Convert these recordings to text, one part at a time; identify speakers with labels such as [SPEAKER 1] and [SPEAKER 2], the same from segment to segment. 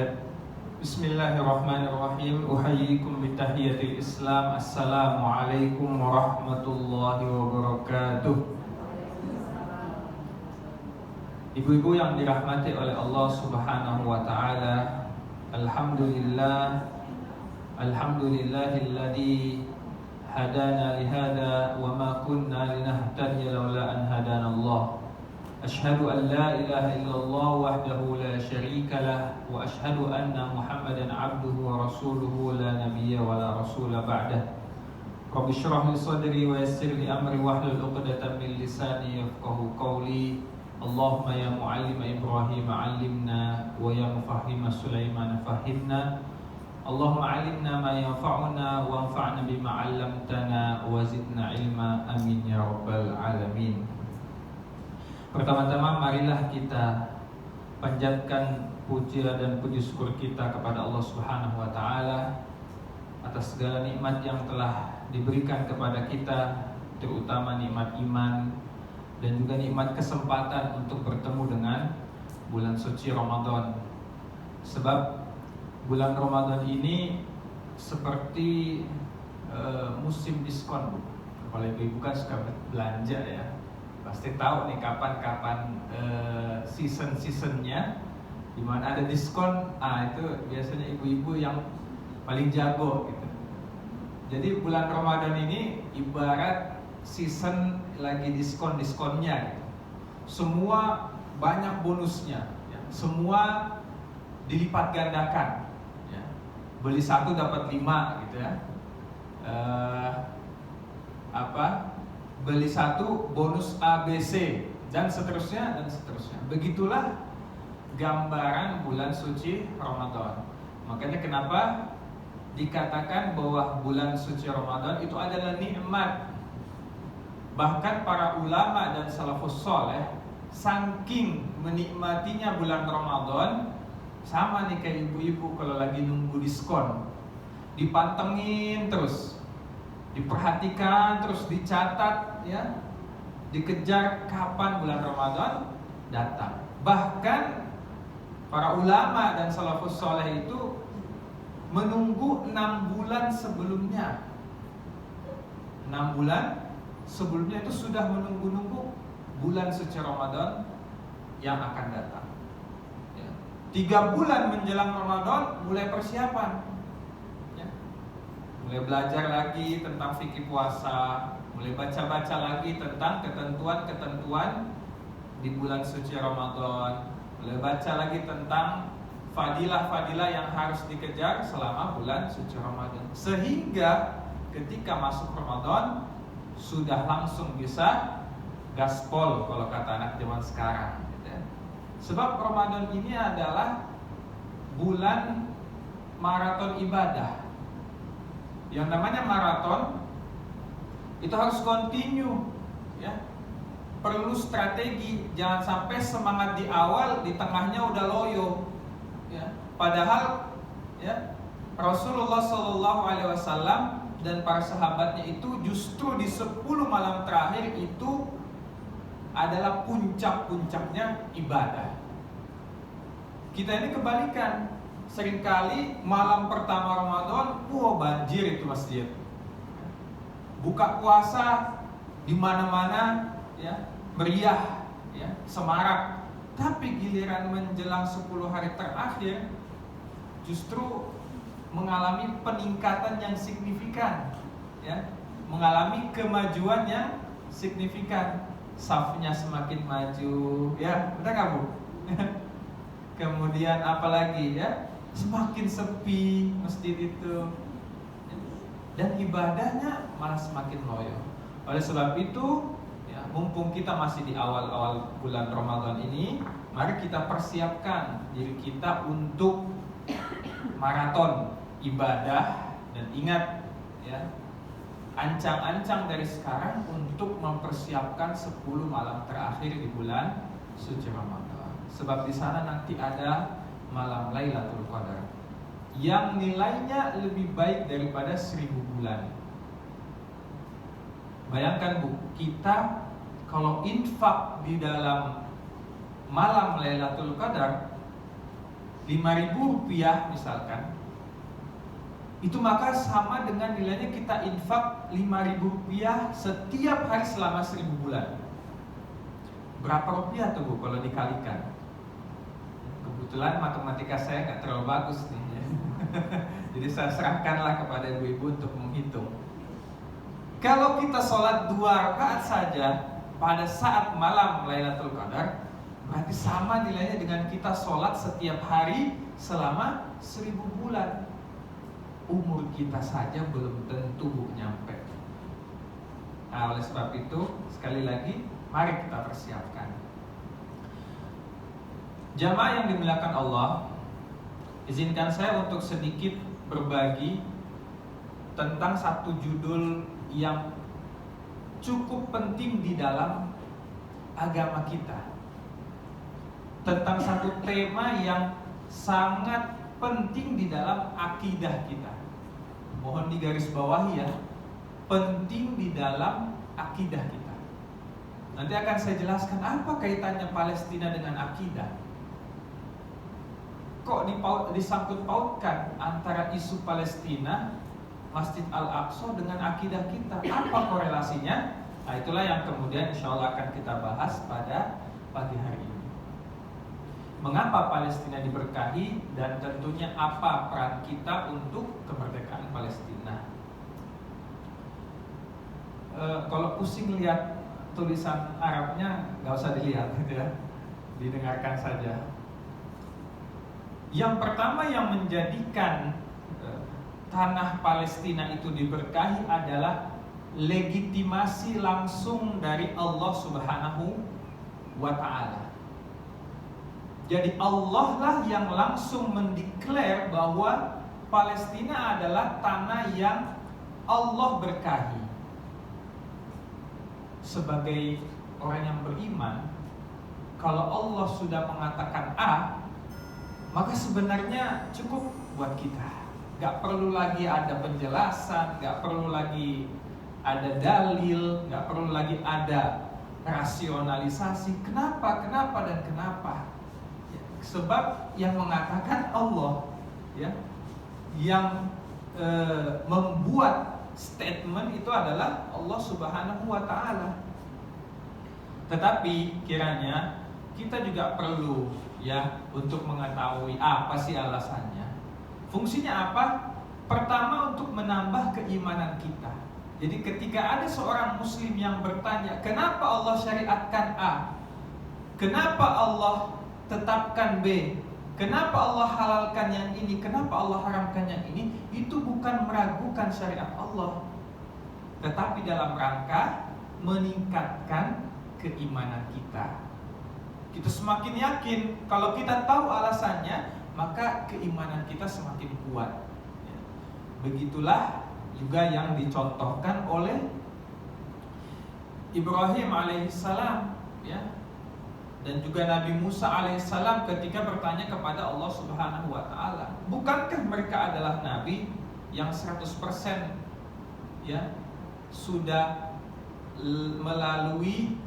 [SPEAKER 1] Baik. Bismillahirrahmanirrahim. Uhayyikum bitahiyatil Islam. Assalamualaikum warahmatullahi wabarakatuh. Ibu-ibu yang dirahmati oleh Allah Subhanahu wa taala, alhamdulillahilladzi hadana lihada wa ma kunna linahtadiya laula an hadana Allah. Asyhadu an la ilaha illallah wahdahu la syarika lah wa asyhadu anna Muhammadan abduhu wa rasuluhu la nabiyya wa la rasula ba'dah. Rabbi shrah li sadri wa yassir li amri wahlul 'uqdatam min lisani yafqahu qawli. Allahumma ya mu'allima Ibrahim 'allimna wa ya mufahhima Sulaiman fahimna. Allahumma 'allimna ma yanfa'una wa anfa'na bima 'allamtana wa zidna ilma, amin ya rabbal alamin. Pertama-tama marilah kita panjatkan puja dan puji syukur kita kepada Allah Subhanahu wa taala atas segala nikmat yang telah diberikan kepada kita, terutama nikmat iman dan juga nikmat kesempatan untuk bertemu dengan bulan suci Ramadan. Sebab bulan Ramadan ini seperti musim diskon. Kalau ibu-ibu kan suka belanja ya, pasti tahu nih kapan season-seasonnya di mana ada diskon. Itu biasanya ibu-ibu yang paling jago gitu. Jadi bulan Ramadan ini ibarat season lagi diskonnya gitu. Semua banyak bonusnya ya. Semua dilipat gandakan ya. Beli 1 dapat 5 gitu ya. Beli 1 bonus ABC dan seterusnya dan seterusnya. Begitulah gambaran bulan suci Ramadan. Makanya kenapa dikatakan bahwa bulan suci Ramadan itu adalah nikmat. Bahkan para ulama dan salafus saleh saking menikmatinya bulan Ramadan, sama nih kayak ibu-ibu kalau lagi nunggu diskon, dipantengin terus, diperhatikan terus, dicatat ya, dikejar kapan bulan Ramadan datang. Bahkan para ulama dan salafus saleh itu menunggu 6 bulan sebelumnya. 6 bulan sebelumnya itu sudah menunggu-nunggu bulan suci Ramadan yang akan datang ya. 3 bulan menjelang Ramadan mulai persiapan ya. Mulai belajar lagi tentang fikih puasa, mulai baca-baca lagi tentang ketentuan-ketentuan di bulan suci Ramadan, mulai baca lagi tentang fadilah-fadilah yang harus dikejar selama bulan suci Ramadan. Sehingga ketika masuk Ramadan sudah langsung bisa gaspol kalau kata anak zaman sekarang gitu ya. Sebab Ramadan ini adalah bulan maraton ibadah. Yang namanya maraton itu harus continue ya. Perlu strategi, jangan sampai semangat di awal, di tengahnya udah loyo ya. Padahal ya Rasulullah SAW dan para sahabatnya itu justru di 10 malam terakhir itu adalah puncak-puncaknya ibadah. Kita ini kebalikan. Seringkali malam pertama Ramadan, banjir itu masjid. Buka puasa di mana-mana ya, meriah ya, semarak. Tapi giliran menjelang 10 hari terakhir justru mengalami peningkatan yang signifikan ya, mengalami kemajuan yang signifikan. Safnya semakin maju ya, benar nggak Bu? Kemudian apalagi ya, semakin sepi masjid itu dan ibadahnya malah semakin loyo. Oleh sebab itu ya, mumpung kita masih di awal-awal bulan Ramadan ini, mari kita persiapkan diri kita untuk maraton ibadah. Dan ingat ya, ancang-ancang dari sekarang untuk mempersiapkan 10 malam terakhir di bulan suci Ramadan. Sebab di sana nanti ada malam Lailatul Qadar yang nilainya lebih baik daripada 1000 bulan. Bayangkan Bu, kita kalau infak di dalam malam Lailatul Qadar Rp5.000 misalkan, itu maka sama dengan nilainya kita infak Rp5.000 setiap hari selama 1000 bulan. Berapa rupiah tuh Bu kalau dikalikan? Kebetulan matematika saya nggak terlalu bagus nih ya. Jadi saya serahkanlah kepada ibu-ibu untuk menghitung. Kalau kita sholat 2 rakaat saja pada saat malam Lailatul Qadar, berarti sama nilainya dengan kita sholat setiap hari selama 1000 bulan. Umur kita saja belum tentu nyampe. Nah, oleh sebab itu, sekali lagi, mari kita persiapkan. Jamaah yang dimuliakan Allah, izinkan saya untuk sedikit berbagi tentang satu judul yang cukup penting di dalam agama kita, tentang satu tema yang sangat penting di dalam akidah kita. Mohon digarisbawahi ya, penting di dalam akidah kita. Nanti akan saya jelaskan apa kaitannya Palestina dengan akidah. Kok disangkut pautkan antara isu Palestina, Masjid Al-Aqsa dengan akidah kita? Apa korelasinya? Nah, itulah yang kemudian insya Allah akan kita bahas pada pagi hari ini. Mengapa Palestina diberkahi dan tentunya apa peran kita untuk kemerdekaan Palestina? Kalau pusing lihat tulisan Arabnya, nggak usah dilihat gitu ya, didengarkan saja. Yang pertama yang menjadikan tanah Palestina itu diberkahi adalah legitimasi langsung dari Allah Subhanahu wa Ta'ala. Jadi Allah lah yang langsung mendeklar bahwa Palestina adalah tanah yang Allah berkahi. Sebagai orang yang beriman, kalau Allah sudah mengatakan A, maka sebenarnya cukup buat kita. Gak perlu lagi ada penjelasan, gak perlu lagi ada dalil, gak perlu lagi ada rasionalisasi. Kenapa, dan kenapa? Ya, sebab yang mengatakan Allah, ya, yang membuat statement itu adalah Allah Subhanahu wa Ta'ala. Tetapi kiranya kita juga perlu ya untuk mengetahui apa sih alasannya. Fungsinya apa? Pertama, untuk menambah keimanan kita. Jadi ketika ada seorang muslim yang bertanya, kenapa Allah syariatkan A? Kenapa Allah tetapkan B? Kenapa Allah halalkan yang ini? Kenapa Allah haramkan yang ini? Itu bukan meragukan syariat Allah, tetapi dalam rangka meningkatkan keimanan kita. Kita semakin yakin, kalau kita tahu alasannya, maka keimanan kita semakin kuat. Begitulah juga yang dicontohkan oleh Ibrahim alaihissalam, ya, dan juga Nabi Musa alaihissalam ketika bertanya kepada Allah Subhanahu wa Ta'ala, bukankah mereka adalah nabi yang 100% ya sudah melalui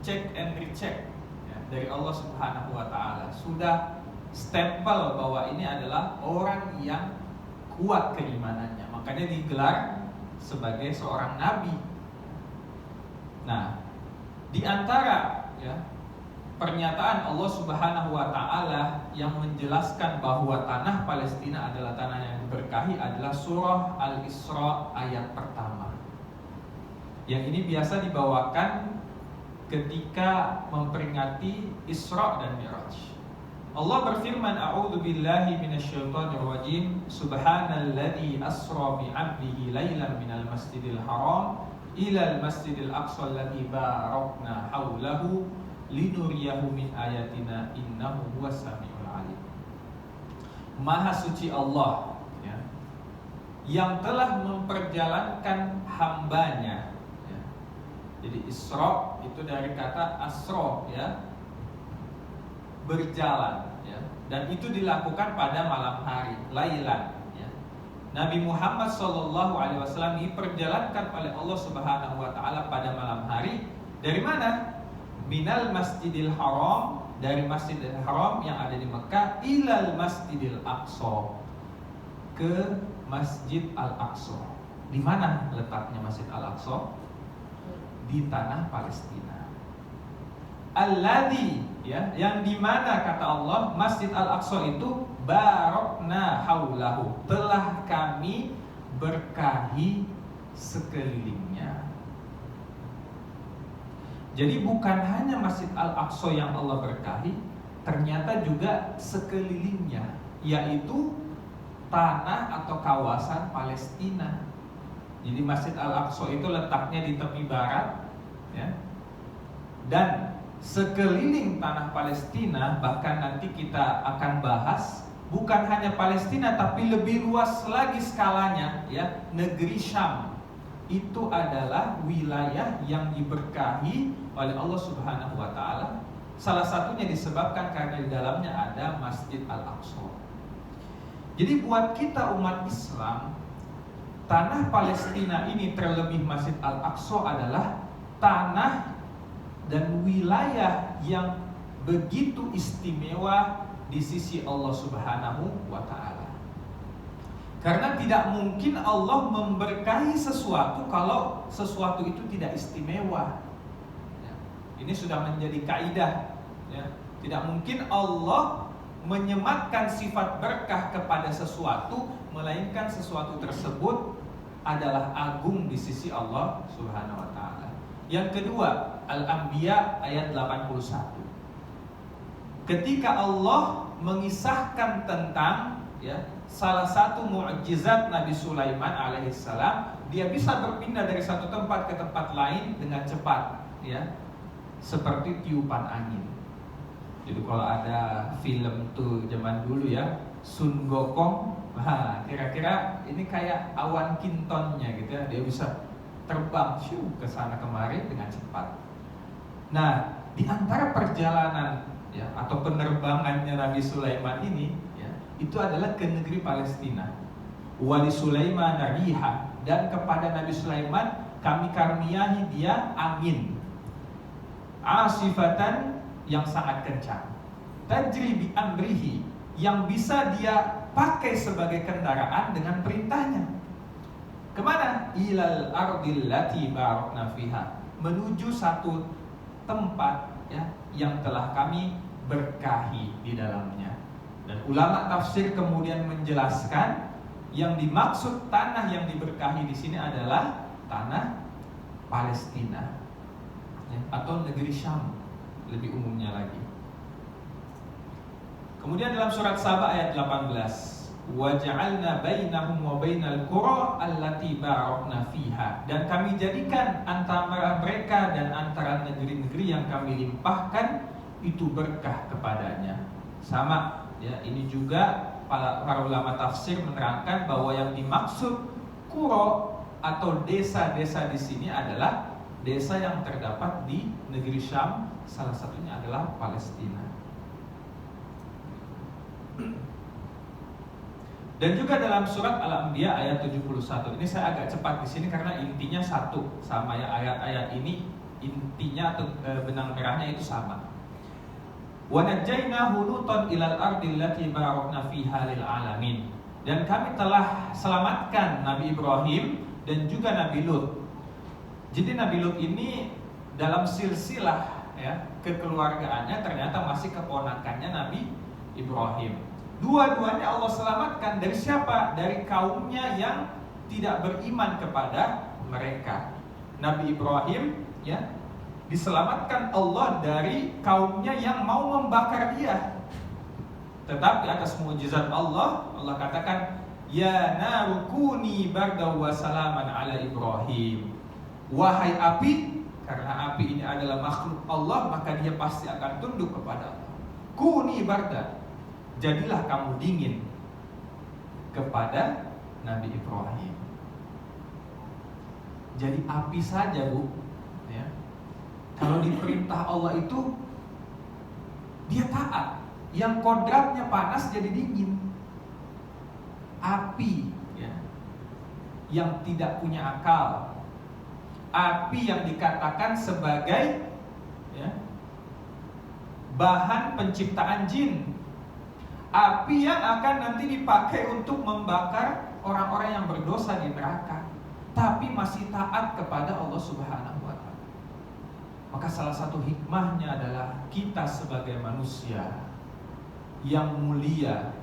[SPEAKER 1] check and recheck ya, dari Allah Subhanahu wa Ta'ala, sudah stempel bahwa ini adalah orang yang kuat keimanannya, makanya digelar sebagai seorang nabi. Nah, di antara ya pernyataan Allah Subhanahu wa Ta'ala yang menjelaskan bahwa tanah Palestina adalah tanah yang diberkahi adalah surah Al-Isra ayat pertama. Yang ini biasa dibawakan ketika memperingati Isra dan Mi'raj. Allah berfirman, A'udzu billahi minasyaitonir rajim, subhanalladzi asra bi 'abdihi lailan minal masjidil haram ilal masjidil aqsa alladzi barakna haulahu linuriyahu min ayatina innahu huwas samiul alim. Maha suci Allah ya, yang telah memperjalankan hambanya ya. Jadi Isra itu dari kata asra ya, berjalan ya, dan itu dilakukan pada malam hari, lailan ya. Nabi Muhammad SAW diperjalankan oleh Allah Subhanahu wa Ta'ala pada malam hari. Dari mana? Minal Masjidil Haram, dari Masjidil Haram yang ada di Mekah ilal Masjidil Aqsa, ke Masjid Al-Aqsa. Di mana letaknya Masjid Al-Aqsa? Di tanah Palestina. Alladzi, ya, yang di mana kata Allah Masjid Al-Aqsa itu barakna haulahu, telah kami berkahi sekelilingnya. Jadi bukan hanya Masjid Al-Aqsa yang Allah berkahi, ternyata juga sekelilingnya, yaitu tanah atau kawasan Palestina. Jadi Masjid Al-Aqsa itu letaknya di tepi barat, ya. Dan sekeliling tanah Palestina, bahkan nanti kita akan bahas, bukan hanya Palestina tapi lebih luas lagi skalanya, ya, negeri Syam. Itu adalah wilayah yang diberkahi oleh Allah Subhanahu wa taala. Salah satunya disebabkan karena di dalamnya ada Masjid Al-Aqsa. Jadi buat kita umat Islam, tanah Palestina ini terlebih Masjid Al-Aqsa adalah tanah dan wilayah yang begitu istimewa di sisi Allah Subhanahu wa taala. Karena tidak mungkin Allah memberkahi sesuatu kalau sesuatu itu tidak istimewa. Ya, ini sudah menjadi kaidah. Ya, tidak mungkin Allah menyematkan sifat berkah kepada sesuatu, melainkan sesuatu tersebut adalah agung di sisi Allah Subhanahu wa taala. Yang kedua, Al-Anbiya ayat 81. Ketika Allah mengisahkan tentang, ya, salah satu mukjizat Nabi Sulaiman alaihissalam, dia bisa berpindah dari satu tempat ke tempat lain dengan cepat, ya, seperti tiupan angin. Jadi kalau ada film tuh zaman dulu, ya, Sun Gokong, kira-kira ini kayak awan kintonnya gitu, ya, dia bisa terbang ke sana kemari dengan cepat. Nah, di antara perjalanan, ya, atau penerbangannya Nabi Sulaiman ini, ya, itu adalah ke negeri Palestina. Wali Sulaiman riha, dan kepada Nabi Sulaiman kami karuniai dia angin asifatan yang sangat kencang, tajri bi amrihi, yang bisa dia pakai sebagai kendaraan dengan perintahnya. Kemana? Ilal ardil lati barakna fiha, menuju satu tempat, ya, yang telah kami berkahi di dalamnya. Dan ulama tafsir kemudian menjelaskan yang dimaksud tanah yang diberkahi di sini adalah tanah Palestina, ya, atau negeri Syam lebih umumnya lagi. Kemudian dalam surat Saba ayat 18, waja'alna bainahum wa bainal qura allati barakna fiha, dan kami jadikan antara mereka dan antara negeri-negeri yang kami limpahkan itu berkah kepadanya. Sama, ya, ini juga para ulama tafsir menerangkan bahwa yang dimaksud qura atau desa-desa di sini adalah desa yang terdapat di negeri Syam, salah satunya adalah Palestina. Dan juga dalam surat Al-Anbiya ayat 71. Ini saya agak cepat di sini karena intinya satu sama, ya, ayat-ayat ini intinya atau benang merahnya itu sama. Wa najjaynahu Lutan ilal ardil lati barakna fiha lil alamin. Dan kami telah selamatkan Nabi Ibrahim dan juga Nabi Lut. Jadi Nabi Lut ini dalam silsilah, ya, kekeluargaannya ternyata masih keponakannya Nabi Ibrahim. Dua-duanya Allah selamatkan dari siapa? Dari kaumnya yang tidak beriman kepada mereka. Nabi Ibrahim, ya, diselamatkan Allah dari kaumnya yang mau membakar dia. Tetapi atas mukjizat Allah, Allah katakan, ya narukuni bardaw wa salaman ala Ibrahim. Wahai api, karena api ini adalah makhluk Allah, maka dia pasti akan tunduk kepada Allah. Kuni barda, jadilah kamu dingin kepada Nabi Ibrahim. Jadi api saja, Bu, ya, kalau diperintah Allah itu dia taat. Yang kodratnya panas jadi dingin. Api, ya, yang tidak punya akal, api yang dikatakan sebagai, ya, bahan penciptaan jin. Api yang akan nanti dipakai untuk membakar orang-orang yang berdosa di neraka, tapi masih taat kepada Allah Subhanahu wa Ta'ala. Maka salah satu hikmahnya adalah kita sebagai manusia yang mulia,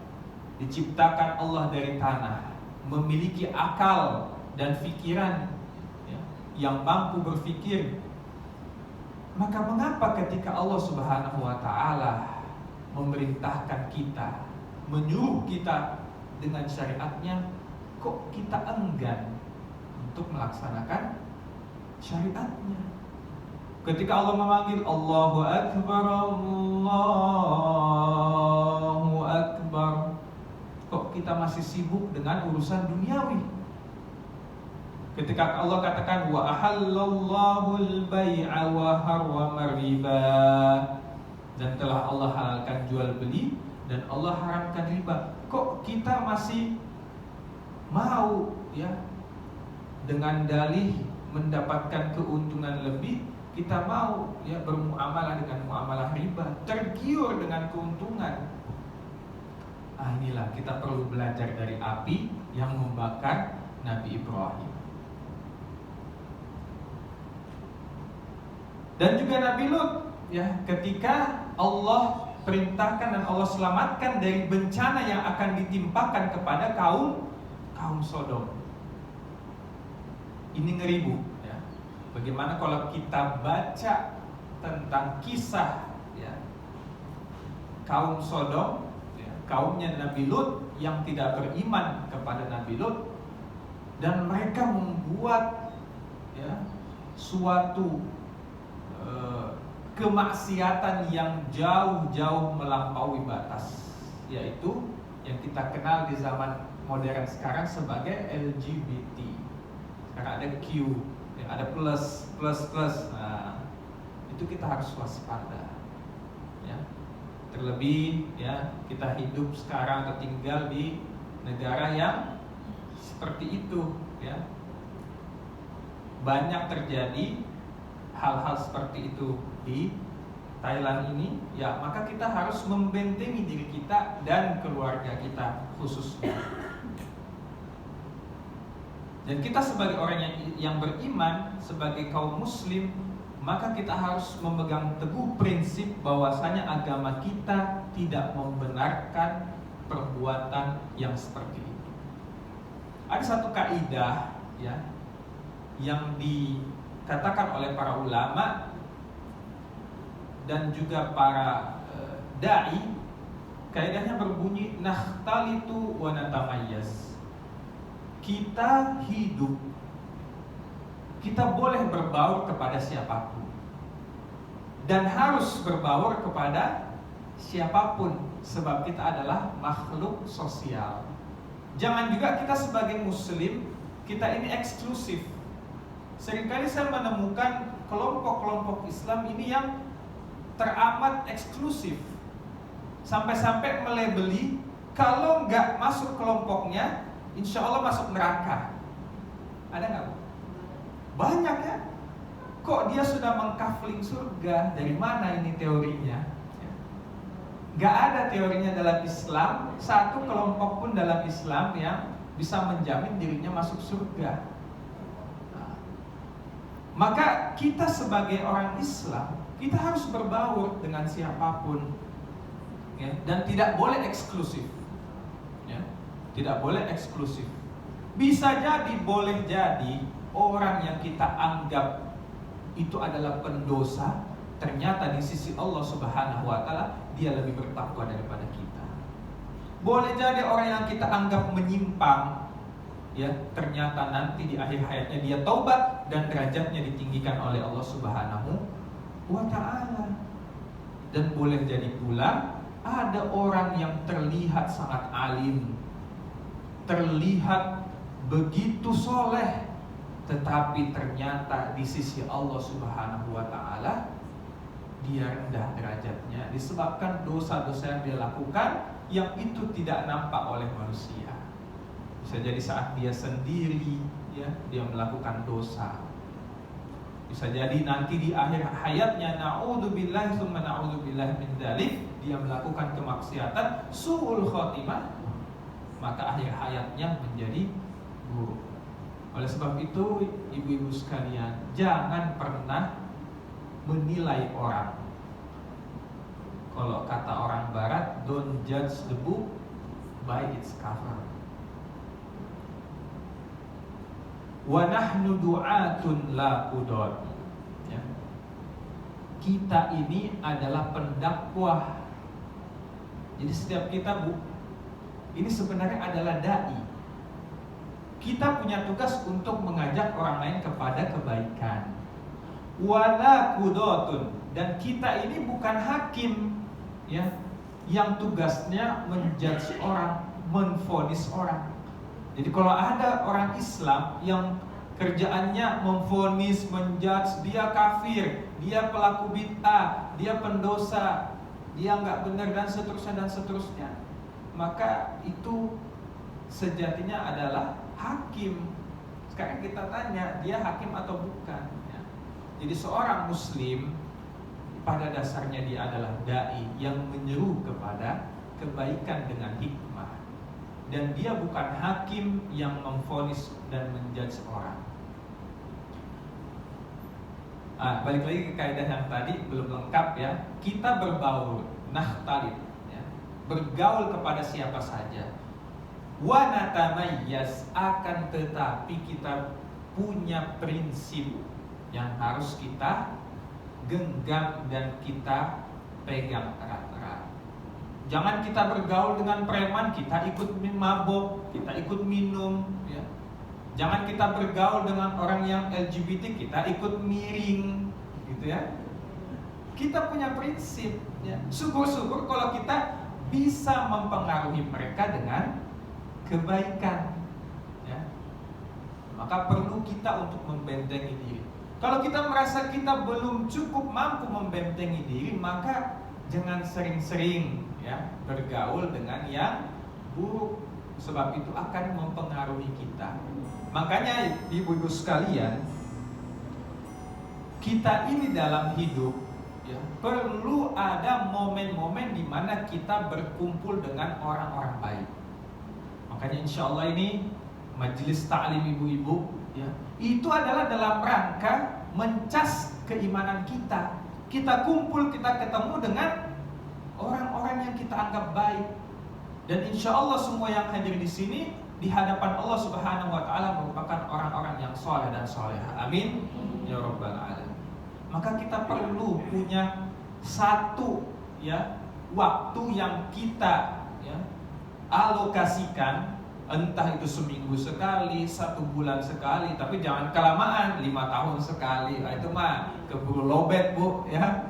[SPEAKER 1] diciptakan Allah dari tanah, memiliki akal dan pikiran ya, yang mampu berpikir. Maka mengapa ketika Allah Subhanahu wa Ta'ala memerintahkan kita, menyuruh kita dengan syariatnya, kok kita enggan untuk melaksanakan syariatnya? Ketika Allah memanggil Allahu Akbar, Allahu Akbar, kok kita masih sibuk dengan urusan duniawi? Ketika Allah katakan wa ahallallahu al-bai'a wa harrama riba, dan telah Allah halalkan jual beli dan Allah haramkan riba, kok kita masih mau ya dengan dalih mendapatkan keuntungan lebih, kita mau ya bermuamalah dengan muamalah riba, tergiur dengan keuntungan. Inilah kita perlu belajar dari api yang membakar Nabi Ibrahim. Dan juga Nabi Lut ya, ketika Allah perintahkan dan Allah selamatkan dari bencana yang akan ditimpakan kepada kaum Sodom. Ini ngeri Bu ya. Bagaimana kalau kita baca tentang kisah ya, kaum Sodom ya, kaumnya Nabi Lut yang tidak beriman kepada Nabi Lut, dan mereka membuat ya suatu kemaksiatan yang jauh-jauh melampaui batas, yaitu yang kita kenal di zaman modern sekarang sebagai LGBT. Sekarang ada Q, yang ada plus. Nah, itu kita harus waspada. Ya. Terlebih ya kita hidup sekarang atau tinggal di negara yang seperti itu. Ya. Banyak terjadi hal-hal seperti itu di Thailand ini, ya maka kita harus membentengi diri kita dan keluarga kita khususnya. Dan kita sebagai orang yang beriman, sebagai kaum muslim, maka kita harus memegang teguh prinsip bahwasanya agama kita tidak membenarkan perbuatan yang seperti itu. Ada satu kaidah ya yang dikatakan oleh para ulama dan juga para dai, kaidahnya berbunyi nakhtalitu wa natamayyaz. Kita hidup, kita boleh berbaur kepada siapapun dan harus berbaur kepada siapapun, sebab kita adalah makhluk sosial. Jangan juga kita sebagai muslim, kita ini eksklusif. Seringkali saya menemukan kelompok-kelompok Islam ini yang teramat eksklusif, sampai-sampai melebeli kalau nggak masuk kelompoknya, insya Allah masuk neraka. Ada nggak? Banyak ya. Kok dia sudah mengkafling surga? Dari mana ini teorinya? Nggak ada teorinya dalam Islam. Satu kelompok pun dalam Islam yang bisa menjamin dirinya masuk surga. Maka kita sebagai orang Islam, kita harus berbaur dengan siapapun ya, dan tidak boleh eksklusif ya, tidak boleh eksklusif. Bisa jadi, boleh jadi orang yang kita anggap itu adalah pendosa, ternyata di sisi Allah Subhanahu wa Ta'ala dia lebih bertakwa daripada kita. Boleh jadi orang yang kita anggap menyimpang ya, ternyata nanti di akhir hayatnya dia taubat dan derajatnya ditinggikan oleh Allah Subhanahu wa Ta'ala. Dan boleh jadi pula ada orang yang terlihat sangat alim, terlihat begitu soleh, tetapi ternyata di sisi Allah Subhanahu wa Ta'ala dia rendah derajatnya disebabkan dosa-dosa yang dia lakukan yang itu tidak nampak oleh manusia. Bisa jadi saat dia sendiri ya, dia melakukan dosa. Bisa jadi nanti di akhir hayatnya, na'udzubillah tsumma na'udzubillah min dzalik, dia melakukan kemaksiatan, su'ul khotimah, maka akhir hayatnya menjadi buruk. Oleh sebab itu, ibu-ibu sekalian, jangan pernah menilai orang. Kalau kata orang barat, don't judge the book by its cover. Wa nahnu du'atun la qudot. Ya. Kita ini adalah pendakwah. Jadi setiap kita, Bu, ini sebenarnya adalah dai. Kita punya tugas untuk mengajak orang lain kepada kebaikan. Wa la qudotun, dan kita ini bukan hakim, ya, yang tugasnya menjudge orang, menvonis orang. Jadi kalau ada orang Islam yang kerjaannya memvonis, menjudge, dia kafir, dia pelaku bid'ah, dia pendosa, dia nggak benar dan seterusnya, maka itu sejatinya adalah hakim. Sekarang kita tanya, dia hakim atau bukan? Ya. Jadi seorang Muslim pada dasarnya dia adalah dai yang menyeru kepada kebaikan dengan hikmah, dan dia bukan hakim yang memvonis dan menjudge orang. Balik lagi ke kaidah yang tadi, belum lengkap ya. Kita berbaur, nakhtalib, ya, bergaul kepada siapa saja. Wa natamayyaz, akan tetapi kita punya prinsip yang harus kita genggam dan kita pegang erat-erat. Jangan kita bergaul dengan preman, kita ikut mabok, kita ikut minum, ya. Jangan kita bergaul dengan orang yang LGBT, kita ikut miring, gitu ya. Kita punya prinsip, ya. Syukur-syukur kalau kita bisa mempengaruhi mereka dengan kebaikan, ya. Maka perlu kita untuk membentengi diri. Kalau kita merasa kita belum cukup mampu membentengi diri, maka jangan sering-sering, ya, bergaul dengan yang buruk, sebab itu akan mempengaruhi kita. Makanya ibu-ibu sekalian, kita ini dalam hidup, ya, perlu ada momen-momen di mana kita berkumpul dengan orang-orang baik. Makanya insya Allah ini majelis ta'lim ibu-ibu, ya, itu adalah dalam rangka mencas keimanan kita. Kita kumpul, kita ketemu dengan orang-orang yang kita anggap baik, dan insya Allah semua yang hadir di sini di hadapan Allah Subhanahu Wa Taala merupakan orang-orang yang soleh dan soleha. Amin ya Rabbal Alamin. Maka kita perlu punya satu, ya, waktu yang kita, ya, alokasikan, entah itu seminggu sekali, 1 bulan sekali, tapi jangan kelamaan, 5 tahun sekali. Nah, itu mah keburu lobet, Bu, ya.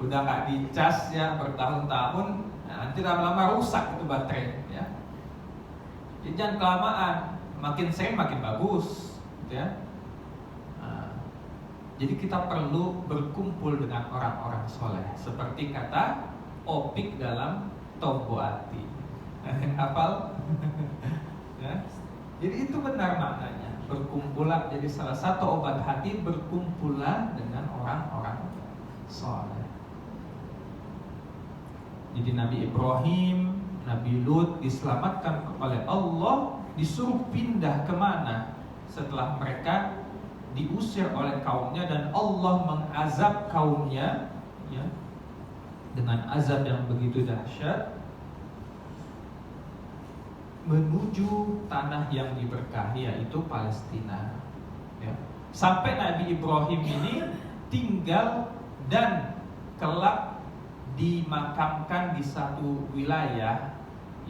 [SPEAKER 1] Udah nggak dicas, ya, bertahun-tahun, nah, nanti lama-lama rusak itu baterai, ya. Jadi jangan kelamaan, makin sering makin bagus, gitu ya. Nah, jadi kita perlu berkumpul dengan orang-orang soleh, seperti kata Opik dalam Tomboati. Hafal? Ya. Jadi itu benar maknanya. Berkumpulah, jadi salah satu obat hati, berkumpulah dengan orang-orang soleh. Jadi Nabi Ibrahim, Nabi Lut diselamatkan oleh Allah, disuruh pindah kemana setelah mereka diusir oleh kaumnya, dan Allah mengazab kaumnya, ya, dengan azab yang begitu dahsyat, menuju tanah yang diberkahi, yaitu Palestina, ya. Sampai Nabi Ibrahim ini tinggal dan kelak dimakamkan di satu wilayah,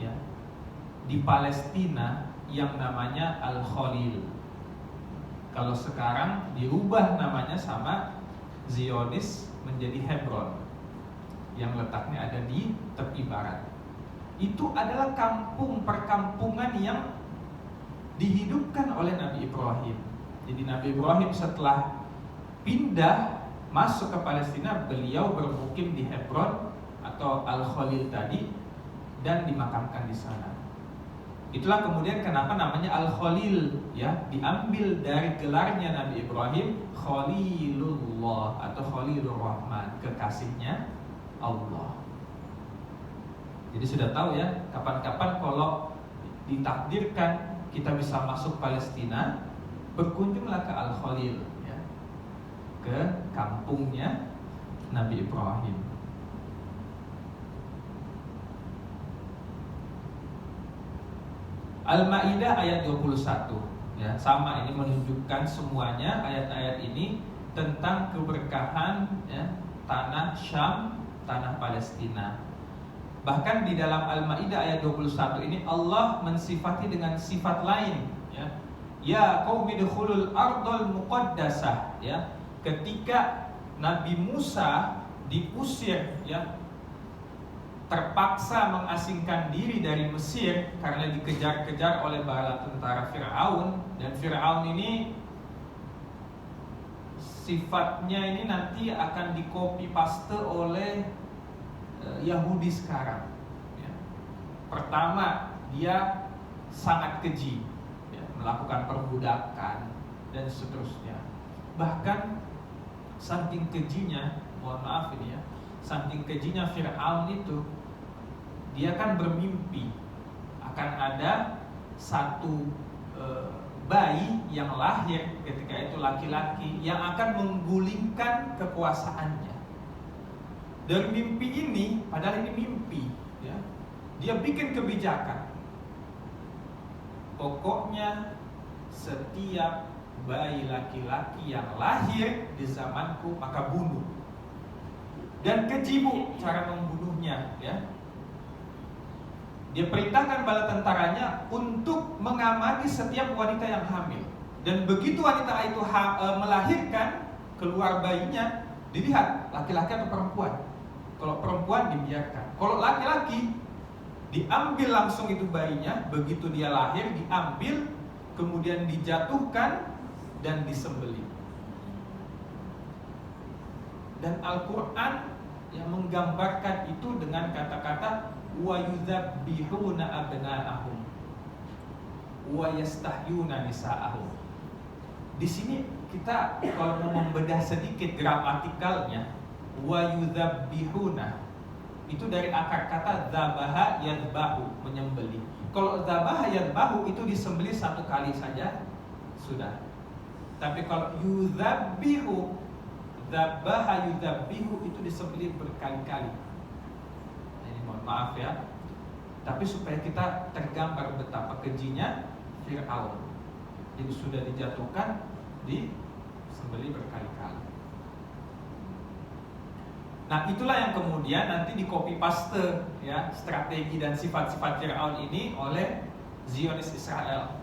[SPEAKER 1] ya, di Palestina yang namanya Al-Khalil. Kalau sekarang dirubah namanya sama Zionis menjadi Hebron, yang letaknya ada di tepi barat. Itu adalah kampung perkampungan yang dihidupkan oleh Nabi Ibrahim. Jadi Nabi Ibrahim setelah pindah masuk ke Palestina, beliau bermukim di Hebron atau Al-Khalil tadi dan dimakamkan di sana. Itulah kemudian kenapa namanya Al-Khalil, ya, diambil dari gelarnya Nabi Ibrahim, Khalilullah atau Khalilur Rahman, kekasihnya Allah. Jadi sudah tahu ya, kapan-kapan kalau ditakdirkan kita bisa masuk Palestina, berkunjunglah ke Al-Khalil, ya, ke kampungnya Nabi Ibrahim. Al-Maidah ayat 21, ya, sama, ini menunjukkan semuanya ayat-ayat ini tentang keberkahan, ya, tanah Syam, tanah Palestina. Bahkan di dalam Al-Maidah ayat 21 ini Allah mensifati dengan sifat lain, ya. Ya qaumi dukhulul ardal muqaddasah, ya. Ketika Nabi Musa diusir, ya, terpaksa mengasingkan diri dari Mesir karena dikejar-kejar oleh bala tentara Fir'aun, dan Fir'aun ini sifatnya ini nanti akan di-copy paste oleh Yahudi sekarang, ya. Pertama, dia sangat keji, ya, melakukan perbudakan dan seterusnya. Bahkan saking kejinya, mohon maaf ini ya, saking kejinya Fir'aun itu, dia kan bermimpi akan ada satu bayi yang lahir ketika itu laki-laki yang akan menggulingkan kekuasaannya. Dari mimpi ini, padahal ini mimpi, ya, dia bikin kebijakan. Pokoknya setiap bayi laki-laki yang lahir di zamanku maka bunuh. Dan keji cara membunuhnya, ya. Dia perintahkan bala tentaranya untuk mengamati setiap wanita yang hamil. Dan begitu wanita itu melahirkan, keluar bayinya, dilihat laki-laki atau perempuan. Kalau perempuan dibiarkan. Kalau laki-laki, diambil langsung itu bayinya. Begitu dia lahir, diambil, kemudian dijatuhkan dan disembelih. Dan Al-Quran yang menggambarkan itu dengan kata-kata wa yudzabbihuna abna'ahum wa yastahyuna nisa'ahum. Di sini kita kalau mau membedah sedikit gramatikalnya, wa yudzabbihuna itu dari akar kata dzabaha yadbahu, menyembelih. Kalau dzabaha yadbahu itu disembelih satu kali saja sudah. Tapi kalau yudzabbihu, dzabaha yudzabbihu itu disembelih berkali-kali. Ini mohon maaf ya. Tapi supaya kita tergambar betapa kejinya Fir'aun. Jadi sudah dijatuhkan, disembelih berkali-kali. Nah, itulah yang kemudian nanti di copy paste, ya, strategi dan sifat-sifat Fir'aun ini oleh Zionis Israel.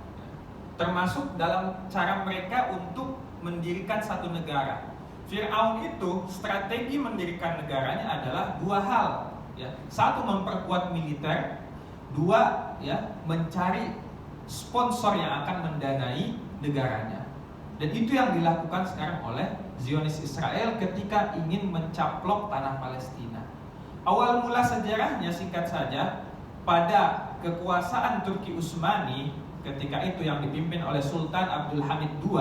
[SPEAKER 1] Termasuk dalam cara mereka untuk mendirikan satu negara. Fir'aun itu strategi mendirikan negaranya adalah dua hal, ya. Satu, memperkuat militer. Dua, ya, mencari sponsor yang akan mendanai negaranya. Dan itu yang dilakukan sekarang oleh Zionis Israel ketika ingin mencaplok tanah Palestina. Awal mula sejarahnya singkat saja, pada kekuasaan Turki Utsmani ketika itu yang dipimpin oleh Sultan Abdul Hamid II,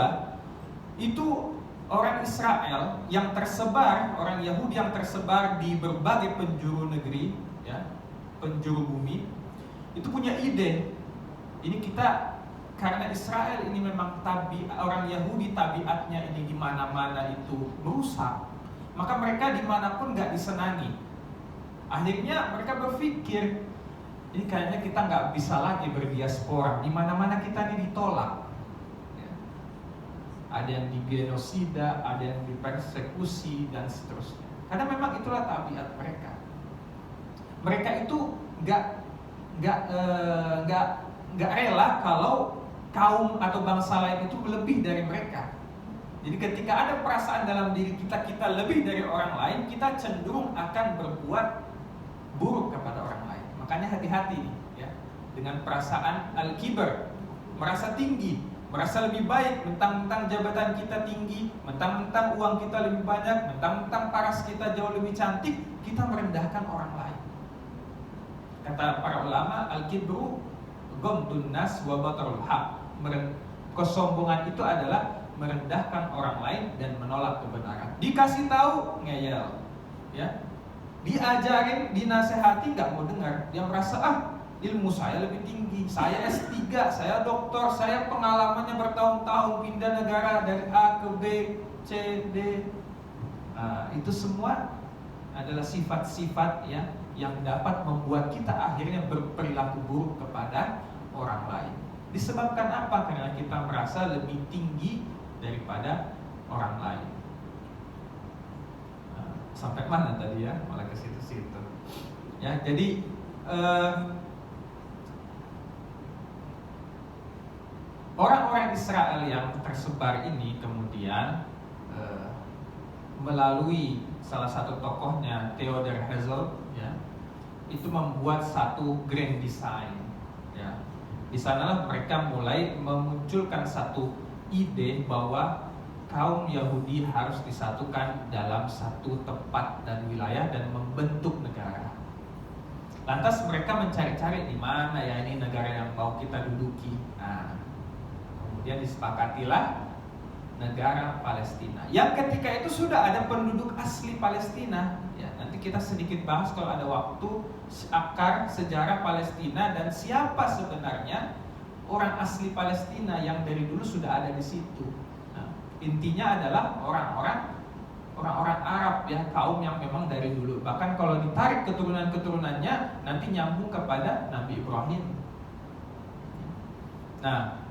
[SPEAKER 1] itu orang Israel yang tersebar, orang Yahudi yang tersebar di berbagai penjuru negeri, ya, penjuru bumi, itu punya ide. Ini kita, karena Israel ini memang orang Yahudi tabiatnya ini di mana-mana itu merusak, maka mereka dimanapun nggak disenangi. Akhirnya mereka berpikir, ini kayaknya kita nggak bisa lagi berdiaspora, di mana-mana kita ini ditolak. Ada yang digenosida, ada yang dipersekusi dan seterusnya. Karena memang itulah tabiat mereka. Mereka itu nggak rela kalau kaum atau bangsa lain itu lebih dari mereka. Jadi ketika ada perasaan dalam diri kita lebih dari orang lain, kita cenderung akan berbuat buruk kepada orang lain. Makanya hati-hati nih, ya, dengan perasaan al-kibar, merasa tinggi, merasa lebih baik, mentang-mentang jabatan kita tinggi, mentang-mentang uang kita lebih banyak, mentang-mentang paras kita jauh lebih cantik, kita merendahkan orang lain. Kata para ulama, al-kibru ghamdun nas wa batarul haq. Kesombongan itu adalah merendahkan orang lain dan menolak kebenaran. Dikasih tahu ngeyel, ya. Diajarin, dinasehati nggak mau dengar. Dia merasa ilmu saya lebih tinggi, saya S3, saya doktor, saya pengalamannya bertahun-tahun, pindah negara dari A ke B, C, D. Itu semua adalah sifat-sifat ya yang dapat membuat kita akhirnya berperilaku buruk kepada orang lain. Disebabkan apa? Karena kita merasa lebih tinggi daripada orang lain. Sampai mana tadi ya? Malah ke situ-situ. Ya, jadi orang-orang Israel yang tersebar ini kemudian melalui salah satu tokohnya Theodor Herzl, ya, itu membuat satu grand design. Ya. Di sanalah mereka mulai memunculkan satu ide bahwa kaum Yahudi harus disatukan dalam satu tempat dan wilayah dan membentuk negara. Lantas mereka mencari-cari di mana ya ini negara yang mau kita duduki. Kemudian disepakatilah negara Palestina. Yang ketika itu sudah ada penduduk asli Palestina. Ya, nanti kita sedikit bahas kalau ada waktu akar sejarah Palestina dan siapa sebenarnya orang asli Palestina yang dari dulu sudah ada di situ. Intinya adalah orang-orang Arab ya, kaum yang memang dari dulu. Bahkan kalau ditarik keturunan-keturunannya nanti nyambung kepada Nabi Ibrahim. Nah,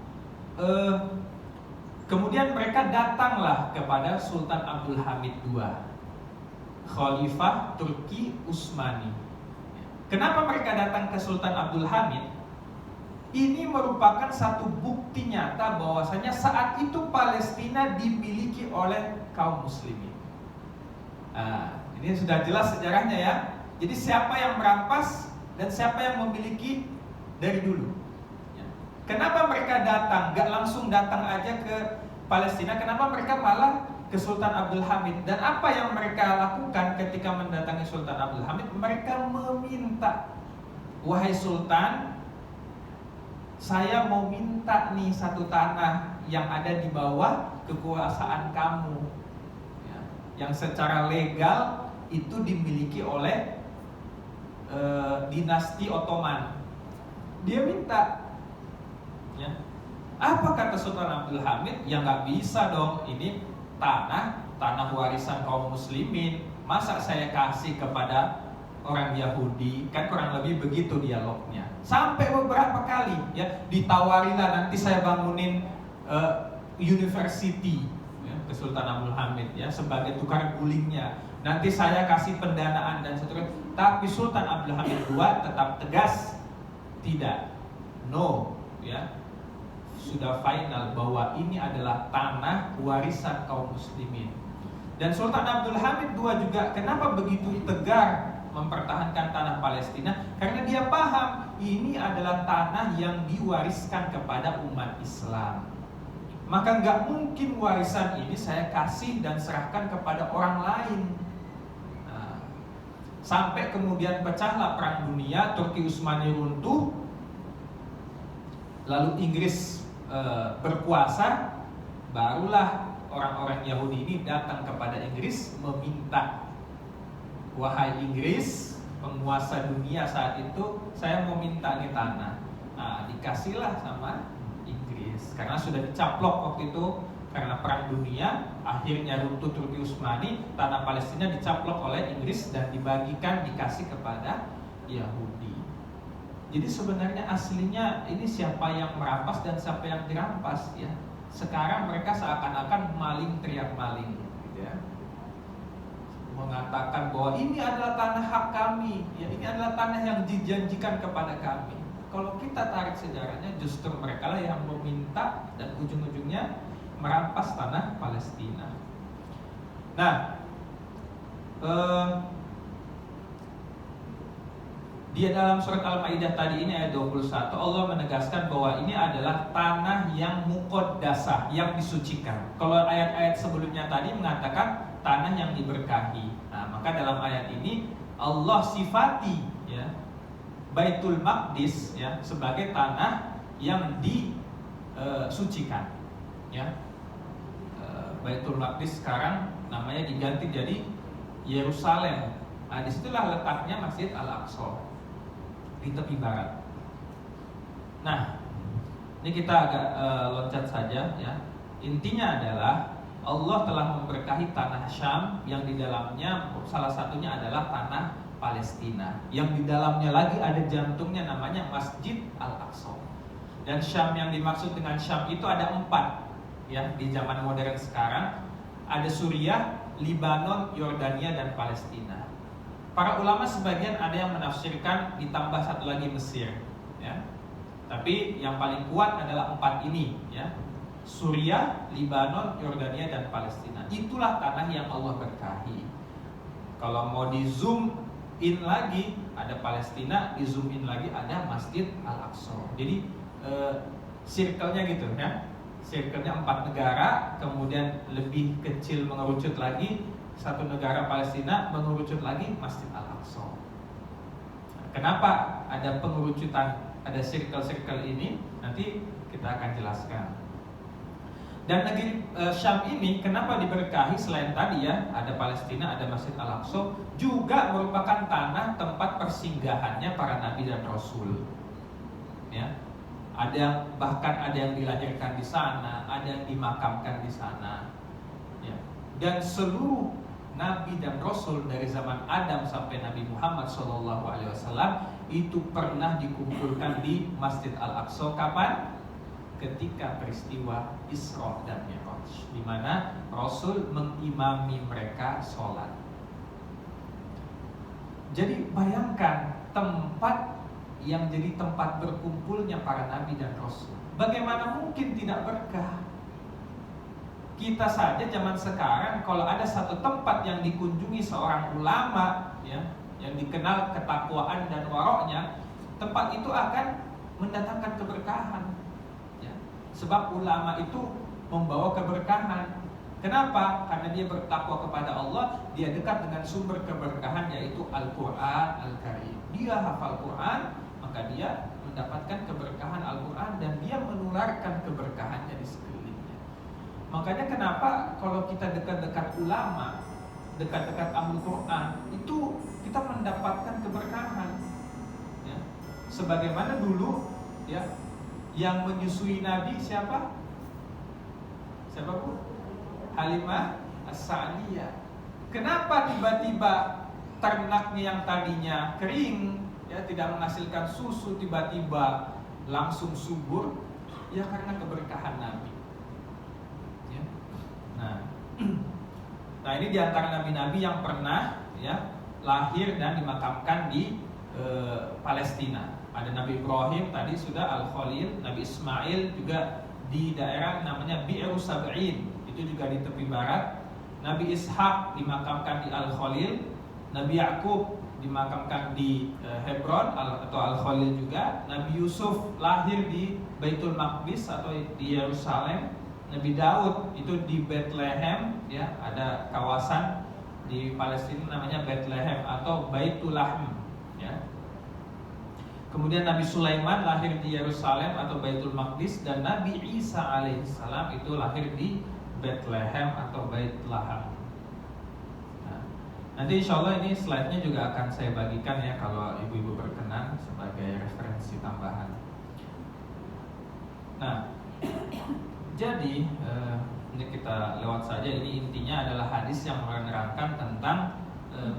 [SPEAKER 1] kemudian mereka datanglah kepada Sultan Abdul Hamid II, Khalifah Turki Utsmani. Kenapa mereka datang ke Sultan Abdul Hamid? Ini merupakan satu bukti nyata bahwasanya saat itu Palestina dimiliki oleh kaum muslimin. Ini sudah jelas sejarahnya ya. Jadi siapa yang merampas dan siapa yang memiliki dari dulu. Kenapa mereka datang? Gak langsung datang aja ke Palestina. Kenapa mereka malah ke Sultan Abdul Hamid? Dan apa yang mereka lakukan ketika mendatangi Sultan Abdul Hamid? Mereka meminta, wahai Sultan, saya mau minta nih satu tanah yang ada di bawah kekuasaan kamu, ya, yang secara legal itu dimiliki oleh dinasti Ottoman. Dia minta, ya. Apa kata Sultan Abdul Hamid? Ya nggak bisa dong, ini tanah warisan kaum muslimin. Masa saya kasih kepada orang Yahudi? Kan kurang lebih begitu dialognya. Sampai beberapa kali ya ditawarilah nanti saya bangunin university ya, ke Sultan Abdul Hamid ya sebagai tukar gulingnya. Nanti saya kasih pendanaan dan seterusnya. Tapi Sultan Abdul Hamid II tetap tegas, tidak, no, ya. Sudah final bahwa ini adalah tanah warisan kaum muslimin. Dan Sultan Abdul Hamid II juga kenapa begitu tegar mempertahankan tanah Palestina? Karena dia paham ini adalah tanah yang diwariskan kepada umat Islam. Maka nggak mungkin warisan ini saya kasih dan serahkan kepada orang lain. Sampai kemudian pecahlah Perang Dunia, Turki Utsmani runtuh, lalu Inggris berkuasa, barulah orang-orang Yahudi ini datang kepada Inggris meminta, wahai Inggris, penguasa dunia saat itu, saya mau minta nih tanah. Dikasihlah sama Inggris karena sudah dicaplok waktu itu karena Perang Dunia, akhirnya runtuh Turki Utsmani, tanah Palestina dicaplok oleh Inggris dan dibagikan, dikasih kepada Yahudi. Jadi sebenarnya aslinya ini siapa yang merampas dan siapa yang dirampas ya. Sekarang mereka seakan-akan maling teriak maling gitu ya. Mengatakan bahwa ini adalah tanah hak kami, ya, ini adalah tanah yang dijanjikan kepada kami. Kalau kita tarik sejarahnya justru mereka lah yang meminta dan ujung-ujungnya merampas tanah Palestina. Nah, di dalam surat Al-Maidah tadi ini ayat 21 Allah menegaskan bahwa ini adalah tanah yang muqaddasah, yang disucikan. Kalau ayat-ayat sebelumnya tadi mengatakan tanah yang diberkahi. Nah, maka dalam ayat ini Allah sifati ya Baitul Maqdis ya sebagai tanah yang disucikan ya. Baitul Maqdis sekarang namanya diganti jadi Yerusalem. Nah, disitulah letaknya Masjid Al-Aqsa di tepi barat. Nah, ini kita agak loncat saja ya. Intinya adalah Allah telah memberkahi tanah Syam yang di dalamnya salah satunya adalah tanah Palestina. Yang di dalamnya lagi ada jantungnya namanya Masjid Al-Aqsa. Dan Syam yang dimaksud dengan Syam itu ada 4 ya di zaman modern sekarang. Ada Suriah, Libanon, Yordania dan Palestina. Para ulama sebagian ada yang menafsirkan ditambah satu lagi Mesir ya. Tapi yang paling kuat adalah 4 ini ya. Suriah, Libanon, Yordania dan Palestina. Itulah tanah yang Allah berkahi. Kalau mau di zoom in lagi ada Palestina, di zoom in lagi ada Masjid Al-Aqsa. Jadi circle-nya gitu ya. Circle-nya 4 negara, kemudian lebih kecil mengerucut lagi satu negara Palestina, mengerucut lagi Masjid Al-Aqsa. Kenapa ada pengerucutan, ada circle-circle ini? Nanti kita akan jelaskan. Dan negeri Syam ini kenapa diberkahi selain tadi ya, ada Palestina, ada Masjid Al-Aqsa, juga merupakan tanah tempat persinggahannya para nabi dan rasul. Ya. Bahkan ada yang dilahirkan di sana, ada yang dimakamkan di sana. Ya. Dan seluruh nabi dan rasul dari zaman Adam sampai Nabi Muhammad SAW itu pernah dikumpulkan di Masjid Al-Aqsa. Kapan? Ketika peristiwa Isra dan Mi'raj, di mana Rasul mengimami mereka sholat. Jadi bayangkan tempat yang jadi tempat berkumpulnya para nabi dan rasul. Bagaimana mungkin tidak berkah? Kita saja zaman sekarang kalau ada satu tempat yang dikunjungi seorang ulama ya, yang dikenal ketakwaan dan waroknya, tempat itu akan mendatangkan keberkahan. Sebab ulama itu membawa keberkahan. Kenapa? Karena dia bertakwa kepada Allah, dia dekat dengan sumber keberkahan yaitu Al-Quran Al-Karim. Dia hafal Quran, maka dia mendapatkan keberkahan Al-Quran dan dia menularkan keberkahannya di sekelilingnya. Makanya kenapa kalau kita dekat-dekat ulama, dekat-dekat Ahlul Quran, itu kita mendapatkan keberkahan. Ya. Sebagaimana dulu ya, yang menyusui Nabi siapa? Siapa Bu? Halimah As-Sa'diyah. Kenapa tiba-tiba ternaknya yang tadinya kering, ya tidak menghasilkan susu, tiba-tiba langsung subur? Ya karena keberkahan Nabi. Ya. Nah ini diantara nabi-nabi yang pernah ya lahir dan dimakamkan di Palestina. Ada Nabi Ibrahim tadi sudah Al-Khalil, Nabi Ismail juga di daerah namanya Bi'ru Sab'in, itu juga di tepi barat. Nabi Ishak dimakamkan di Al-Khalil, Nabi Yakub dimakamkan di Hebron atau Al-Khalil juga. Nabi Yusuf lahir di Baitul Maqdis atau di Yerusalem. Nabi Daud itu di Bethlehem ya, ada kawasan di Palestina namanya Bethlehem atau Baitul Lahm ya. Kemudian Nabi Sulaiman lahir di Yerusalem atau Baitul Maqdis, dan Nabi Isa alaihissalam itu lahir di Bethlehem atau Bait Laham. Nah, nanti insya Allah ini slide-nya juga akan saya bagikan ya kalau ibu-ibu berkenan sebagai referensi tambahan. Nah, jadi ini kita lewat saja. Ini intinya adalah hadis yang menerangkan tentang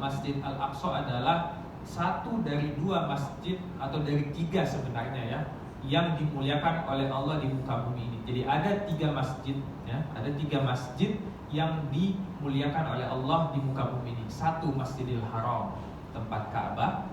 [SPEAKER 1] Masjid Al-Aqsa adalah satu dari 2 masjid atau dari 3 sebenarnya ya yang dimuliakan oleh Allah di muka bumi ini. Jadi ada 3 masjid ya, ada 3 masjid yang dimuliakan oleh Allah di muka bumi ini. 1 Masjidil Haram, tempat Ka'bah.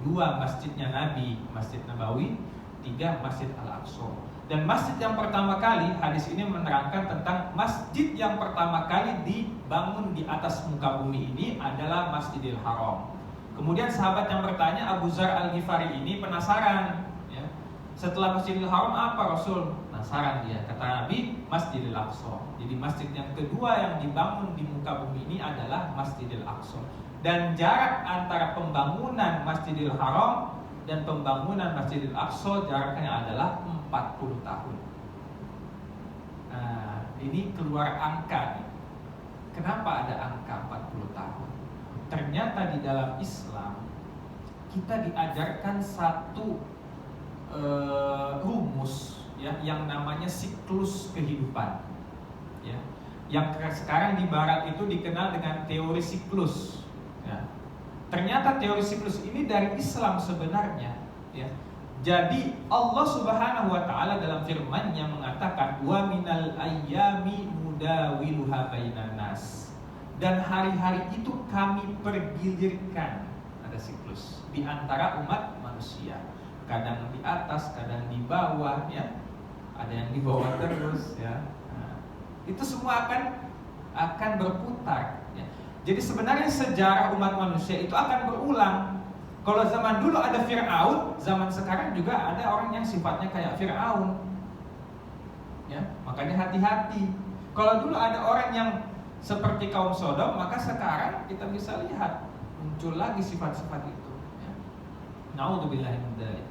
[SPEAKER 1] 2 masjidnya Nabi, Masjid Nabawi. 3 Masjid Al-Aqsa. Dan masjid yang pertama kali, hadis ini menerangkan tentang masjid yang pertama kali dibangun di atas muka bumi ini adalah Masjidil Haram. Kemudian sahabat yang bertanya, Abu Dzar Al-Ghifari ini penasaran ya. Setelah Masjidil Haram apa Rasul? Penasaran dia. Kata Nabi, Masjidil Aqsa. Jadi masjid yang kedua yang dibangun di muka bumi ini adalah Masjidil Aqsa. Dan jarak antara pembangunan Masjidil Haram dan pembangunan Masjidil Aqsa jaraknya adalah 40 tahun. Nah, ini keluar angka nih. Kenapa ada angka 40 tahun? Ternyata di dalam Islam kita diajarkan satu rumus ya, yang namanya siklus kehidupan ya. Yang sekarang di barat itu dikenal dengan teori siklus ya. Ternyata teori siklus ini dari Islam sebenarnya ya. Jadi Allah Subhanahu wa taala dalam firman-Nya mengatakan wa minal ayyami nudawiluha bainan nas. Dan hari-hari itu kami pergilirkan, ada siklus di antara umat manusia. Kadang di atas, kadang di bawah ya. Ada yang di bawah terus ya. Nah, itu semua akan berputar ya. Jadi sebenarnya sejarah umat manusia itu akan berulang. Kalau zaman dulu ada Fir'aun, zaman sekarang juga ada orang yang sifatnya kayak Fir'aun ya, makanya hati-hati. Kalau dulu ada orang yang seperti kaum Sodom, maka sekarang kita bisa lihat muncul lagi sifat-sifat itu ya. Na'udzubillahi min dzalik.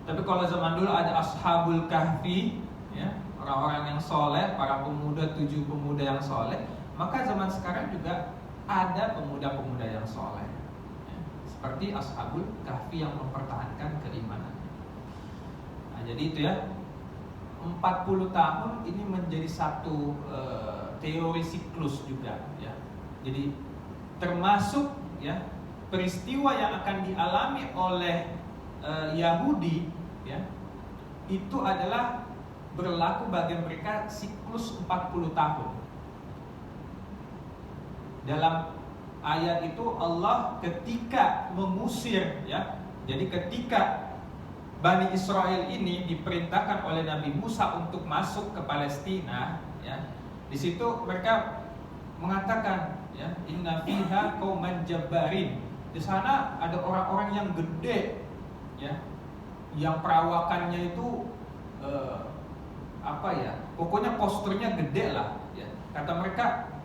[SPEAKER 1] Tapi kalau zaman dulu ada Ashabul Kahfi ya, orang-orang yang soleh, para pemuda, 7 pemuda yang soleh, maka zaman sekarang juga ada pemuda-pemuda yang soleh ya, seperti Ashabul Kahfi yang mempertahankan keimanannya. Nah, jadi itu ya, 40 tahun ini menjadi satu teori siklus juga ya. Jadi termasuk ya peristiwa yang akan dialami oleh Yahudi ya, itu adalah berlaku bagi mereka siklus 40 tahun. Dalam ayat itu Allah ketika mengusir ya, jadi ketika Bani Israel ini diperintahkan oleh Nabi Musa untuk masuk ke Palestina ya, di situ mereka mengatakan ya, inna fiha qauman jabbarin. Di sana ada orang-orang yang gede ya, yang perawakannya itu pokoknya posturnya gede lah ya. Kata mereka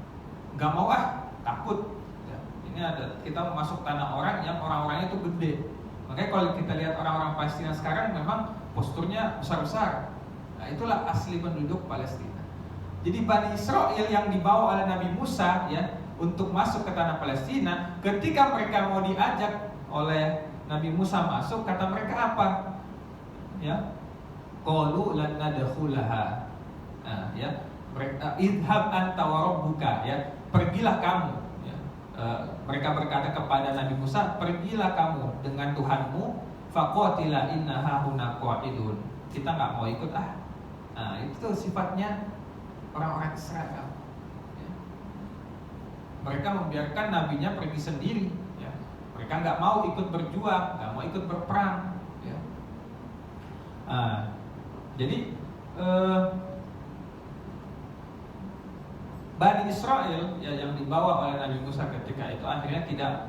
[SPEAKER 1] nggak mau takut ya. Ini ada, kita masuk tanah orang yang orang-orangnya itu gede. Makanya kalau kita lihat orang-orang Palestina sekarang memang posturnya besar-besar. Nah, itulah asli penduduk Palestina. Jadi Bani Israel yang dibawa oleh Nabi Musa ya untuk masuk ke tanah Palestina, ketika mereka mau diajak oleh Nabi Musa masuk, kata mereka apa? Ya, qalu lan nadkhulaha. Nah, ya, mereka idhab anta wa rabbuka ya, pergilah kamu ya. Mereka berkata kepada Nabi Musa, pergilah kamu dengan Tuhanmu, faqatila innaha huna qa'idun. Kita nggak mau ikut Nah, itu sifatnya orang-orang Israel ya. Mereka membiarkan nabinya pergi sendiri ya. Mereka nggak mau ikut berjuang, nggak mau ikut berperang ya. Jadi Bani Israel ya, yang dibawa oleh Nabi Musa ketika itu akhirnya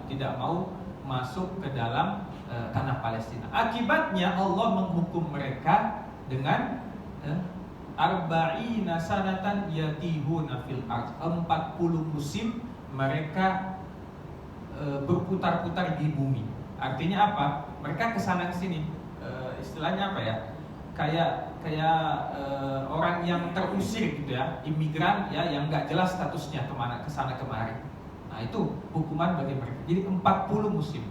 [SPEAKER 1] tidak mau masuk ke dalam tanah Palestina. Akibatnya Allah menghukum mereka dengan arba'ina sanatan yatihuna fil ardh. 40 musim mereka berputar-putar di bumi. Artinya apa? Mereka kesana kesini. Istilahnya apa ya? Kayak orang yang terusir gitu ya, imigran ya, yang nggak jelas statusnya kemana, kesana kemari. Nah, itu hukuman bagi mereka. Jadi 40 musim.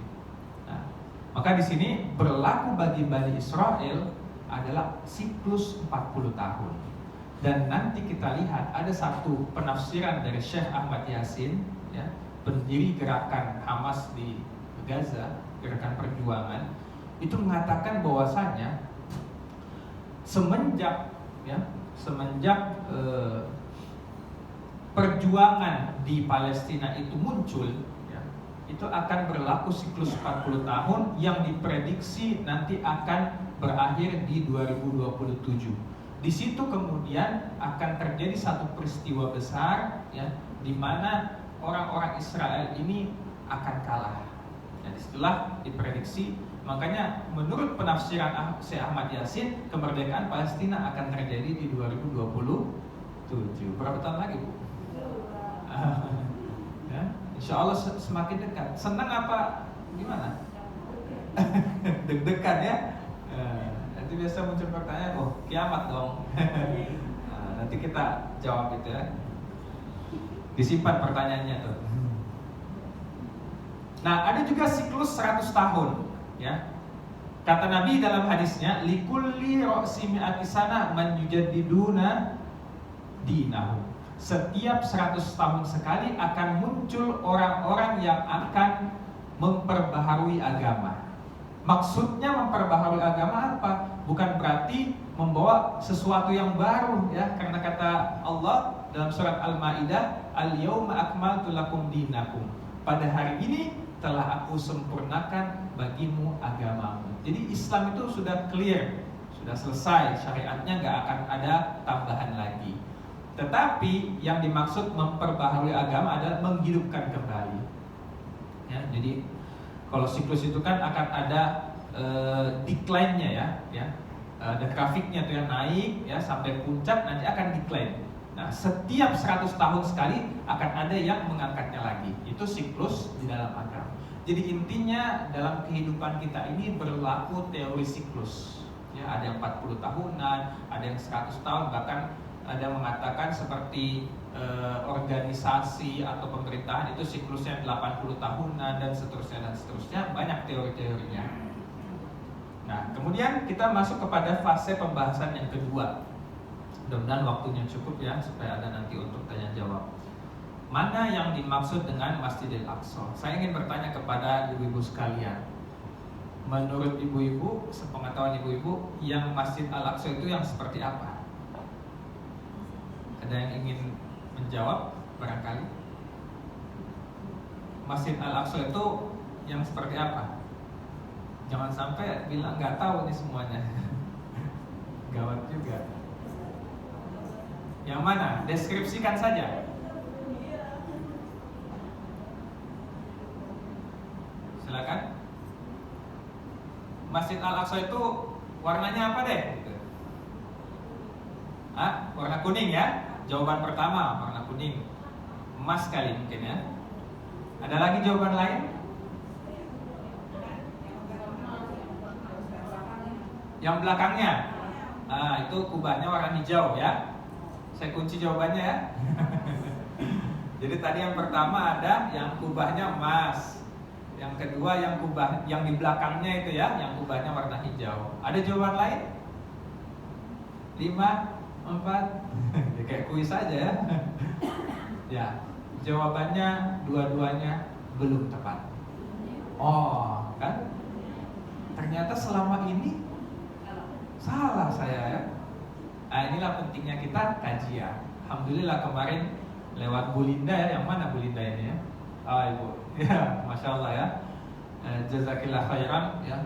[SPEAKER 1] Nah, maka di sini berlaku bagi Bani Israel adalah siklus 40 tahun. Dan nanti kita lihat ada satu penafsiran dari Syekh Ahmad Yasin ya, pendiri gerakan Hamas di Gaza, gerakan perjuangan, itu mengatakan bahwasanya semenjak perjuangan di Palestina itu muncul ya, itu akan berlaku siklus 40 tahun yang diprediksi nanti akan berakhir di 2027. Di situ kemudian akan terjadi satu peristiwa besar ya, di mana orang-orang Israel ini akan kalah. Jadi setelah diprediksi, makanya menurut penafsiran Syekh Ahmad Yasin, kemerdekaan Palestina akan terjadi di 2027. Berapa tahun lagi, Bu? Ya, insya Allah semakin dekat. Senang apa gimana? deg-degan ya. Nanti biasa muncul pertanyaan, oh kiamat dong. Nanti kita jawab itu ya. Disimpan pertanyaannya tuh. Nah, ada juga siklus 100 tahun ya. Kata Nabi dalam hadisnya, likulli ra'si mi'ati sanah man yujaddiduna dinahu. Setiap 100 tahun sekali akan muncul orang-orang yang akan memperbaharui agama. Maksudnya memperbaharui agama apa? Bukan berarti membawa sesuatu yang baru ya, karena kata Allah dalam surat Al-Maidah, al-yauma akmaltu lakum dinakum. Pada hari ini telah aku sempurnakan bagimu agamamu. Jadi Islam itu sudah clear, sudah selesai, syariatnya nggak akan ada tambahan lagi. Tetapi yang dimaksud memperbaharui agama adalah menghidupkan kembali. Ya, jadi kalau siklus itu kan akan ada decline-nya ya, ada grafiknya tuh yang naik ya sampai puncak, nanti akan decline. Nah, setiap 100 tahun sekali akan ada yang mengangkatnya lagi. Itu siklus di dalam agama. Jadi intinya dalam kehidupan kita ini berlaku teori siklus. Ya, ada yang 40 tahunan, ada yang 100 tahun, bahkan ada yang mengatakan seperti organisasi atau pemerintahan itu siklusnya 80 tahunan dan seterusnya, banyak teori-teorinya. Nah, kemudian kita masuk kepada fase pembahasan yang kedua. Mudah-mudahan waktunya cukup ya, supaya ada nanti untuk tanya jawab. Mana yang dimaksud dengan Masjidil Aqsa? Saya ingin bertanya kepada ibu-ibu sekalian. Menurut ibu-ibu, sepengetahuan ibu-ibu, yang Masjid Al-Aqsa itu yang seperti apa? Ada yang ingin menjawab barangkali? Masjid Al-Aqsa itu yang seperti apa? Jangan sampai bilang nggak tahu nih semuanya. Gawat juga. Yang mana? Deskripsikan saja. Silakan. Masjid Al-Aqsa itu warnanya apa deh? Warna kuning ya. Jawaban pertama warna kuning. Emas kali mungkin ya. Ada lagi jawaban lain? Yang belakangnya. Itu kubahnya warna hijau ya. Saya kunci jawabannya ya. Jadi tadi yang pertama ada yang kubahnya emas. Yang kedua yang kubah yang di belakangnya itu ya, yang kubahnya warna hijau. Ada jawaban lain? 5, 4. Kayak kuis aja ya. Ya, jawabannya dua-duanya belum tepat. Oh, kan? Ternyata selama ini salah saya ya. Inilah pentingnya kita kaji ya. Alhamdulillah kemarin lewat Bu Linda ya. Yang mana Bu Linda ini ya? Ibu. Ya, Masya Allah ya. Jazakillah khairan ya.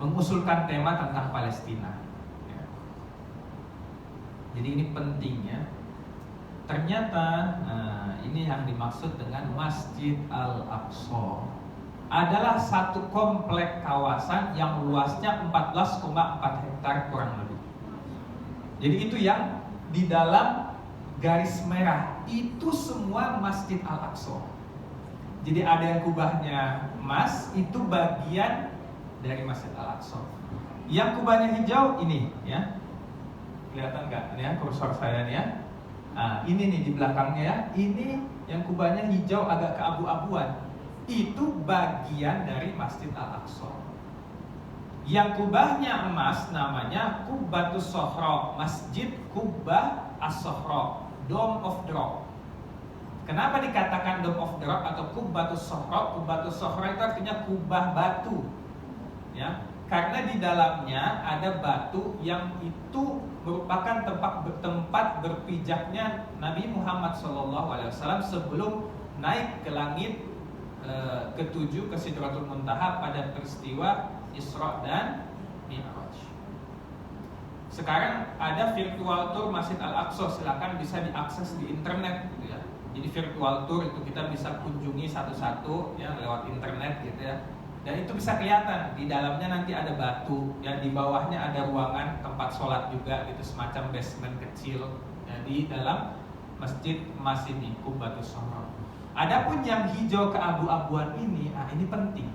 [SPEAKER 1] Mengusulkan tema tentang Palestina ya. Jadi ini pentingnya. Ternyata ini yang dimaksud dengan Masjid Al-Aqsa adalah satu komplek kawasan yang luasnya 14,4 hektar kurang lebih. Jadi itu yang di dalam garis merah itu semua Masjid Al-Aqsa. Jadi ada yang kubahnya emas, itu bagian dari Masjid Al-Aqsa. Yang kubahnya hijau ini ya. Kelihatan nggak? Ini ya kursor saya nih ya. Ini nih di belakangnya ya. Ini yang kubahnya hijau agak keabu-abuan. Itu bagian dari Masjid Al-Aqsa. Yang kubahnya emas namanya Qubbatus Sohra, Masjid Qubbah As-Sohra, Dome of the Rock. Kenapa dikatakan Dome of the Rock atau Qubbatus Sohra? Qubbatus Sohra itu artinya kubah batu ya, karena di dalamnya ada batu yang itu merupakan tempat berpijaknya Nabi Muhammad SAW sebelum naik ke langit ketujuh ke Sidratul Muntaha pada peristiwa Isra dan Mi'raj. Sekarang ada virtual tour Masjid Al-Aqsa, silakan bisa diakses di internet gitu ya. Jadi virtual tour itu kita bisa kunjungi satu-satu ya lewat internet gitu ya. Dan itu bisa kelihatan di dalamnya nanti ada batu ya, di bawahnya ada ruangan tempat sholat juga gitu, semacam basement kecil ya, di dalam masjid emas ini Qubbatus Sohra. Adapun yang hijau keabu-abuan ini, ini penting.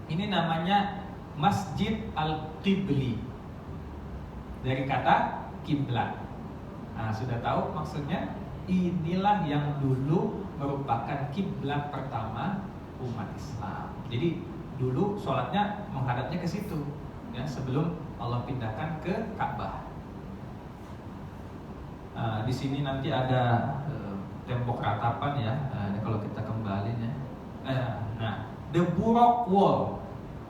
[SPEAKER 1] Ini namanya Masjid Al-Qibli, dari kata kiblat. Nah, sudah tahu maksudnya? Inilah yang dulu merupakan kiblat pertama umat Islam. Jadi dulu sholatnya menghadapnya ke situ, ya, sebelum Allah pindahkan ke Ka'bah. Di sini nanti ada tembok ratapan ya. Kalau kita kembali ya. Nah, the Buraq Wall.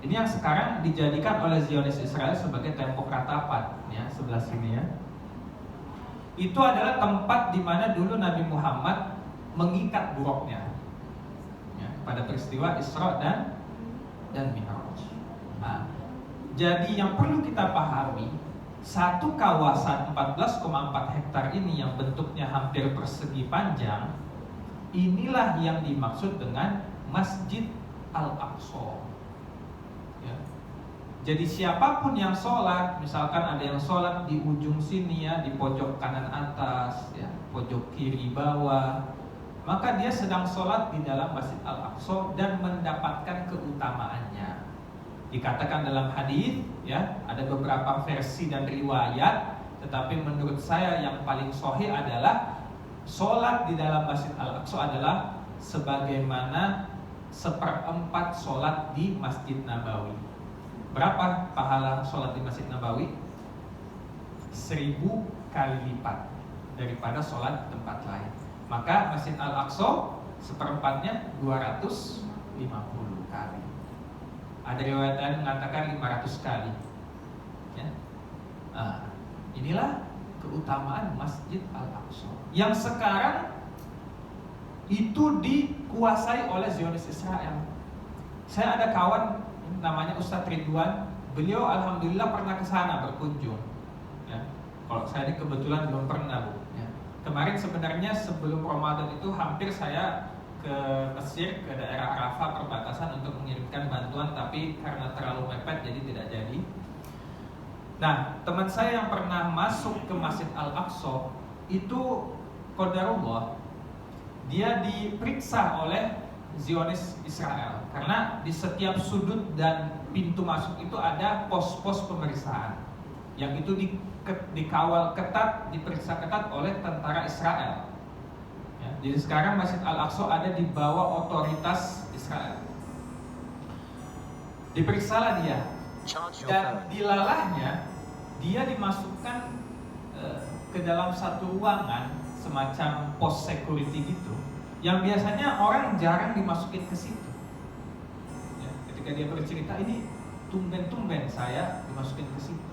[SPEAKER 1] Ini yang sekarang dijadikan oleh Zionis Israel sebagai tembok ratapan, ya, sebelah sini ya. Itu adalah tempat di mana dulu Nabi Muhammad mengikat buruknya, ya, pada peristiwa Isra dan Mi'raj. Nah, jadi yang perlu kita pahami, satu kawasan 14,4 hektar ini yang bentuknya hampir persegi panjang, inilah yang dimaksud dengan Masjid Al-Aqsa. Ya. Jadi siapapun yang sholat, misalkan ada yang sholat di ujung sini ya, di pojok kanan atas, ya, pojok kiri bawah, maka dia sedang sholat di dalam Masjid Al-Aqsa dan mendapatkan keutamaannya. Dikatakan dalam hadis, ya, ada beberapa versi dan riwayat, tetapi menurut saya yang paling sahih adalah sholat di dalam Masjid Al-Aqsa adalah sebagaimana 1/4 sholat di Masjid Nabawi. Berapa pahala sholat di Masjid Nabawi? 1000 kali lipat daripada sholat di tempat lain. Maka Masjid Al-Aqsa 1/4-nya 250 kali. Ada riwayat lain mengatakan 500 kali. Ya. Inilah keutamaan Masjid Al-Aqsa yang sekarang itu dikuasai oleh Zionis Israel. Saya ada kawan namanya Ustadz Ridwan, beliau alhamdulillah pernah ke sana berkunjung. Ya. Kalau saya ini kebetulan belum pernah, Bu. Ya. Kemarin sebenarnya sebelum Ramadan itu hampir saya ke Mesir, ke daerah Arafah perbatasan untuk mengirimkan bantuan, tapi karena terlalu mepet jadi tidak jadi. Nah, teman saya yang pernah masuk ke Masjid Al-Aqsa itu qadarullah, dia diperiksa oleh Zionis Israel karena di setiap sudut dan pintu masuk itu ada pos-pos pemeriksaan yang itu dikawal ketat, diperiksa ketat oleh tentara Israel. Ya, jadi sekarang Masjid Al-Aqsa ada di bawah otoritas Israel. Diperiksalah dia dan dilalahnya dia dimasukkan ke dalam satu ruangan semacam pos security gitu, yang biasanya orang jarang dimasukin ke situ. Ya, ketika dia bercerita, ini tumben-tumben saya dimasukin ke situ.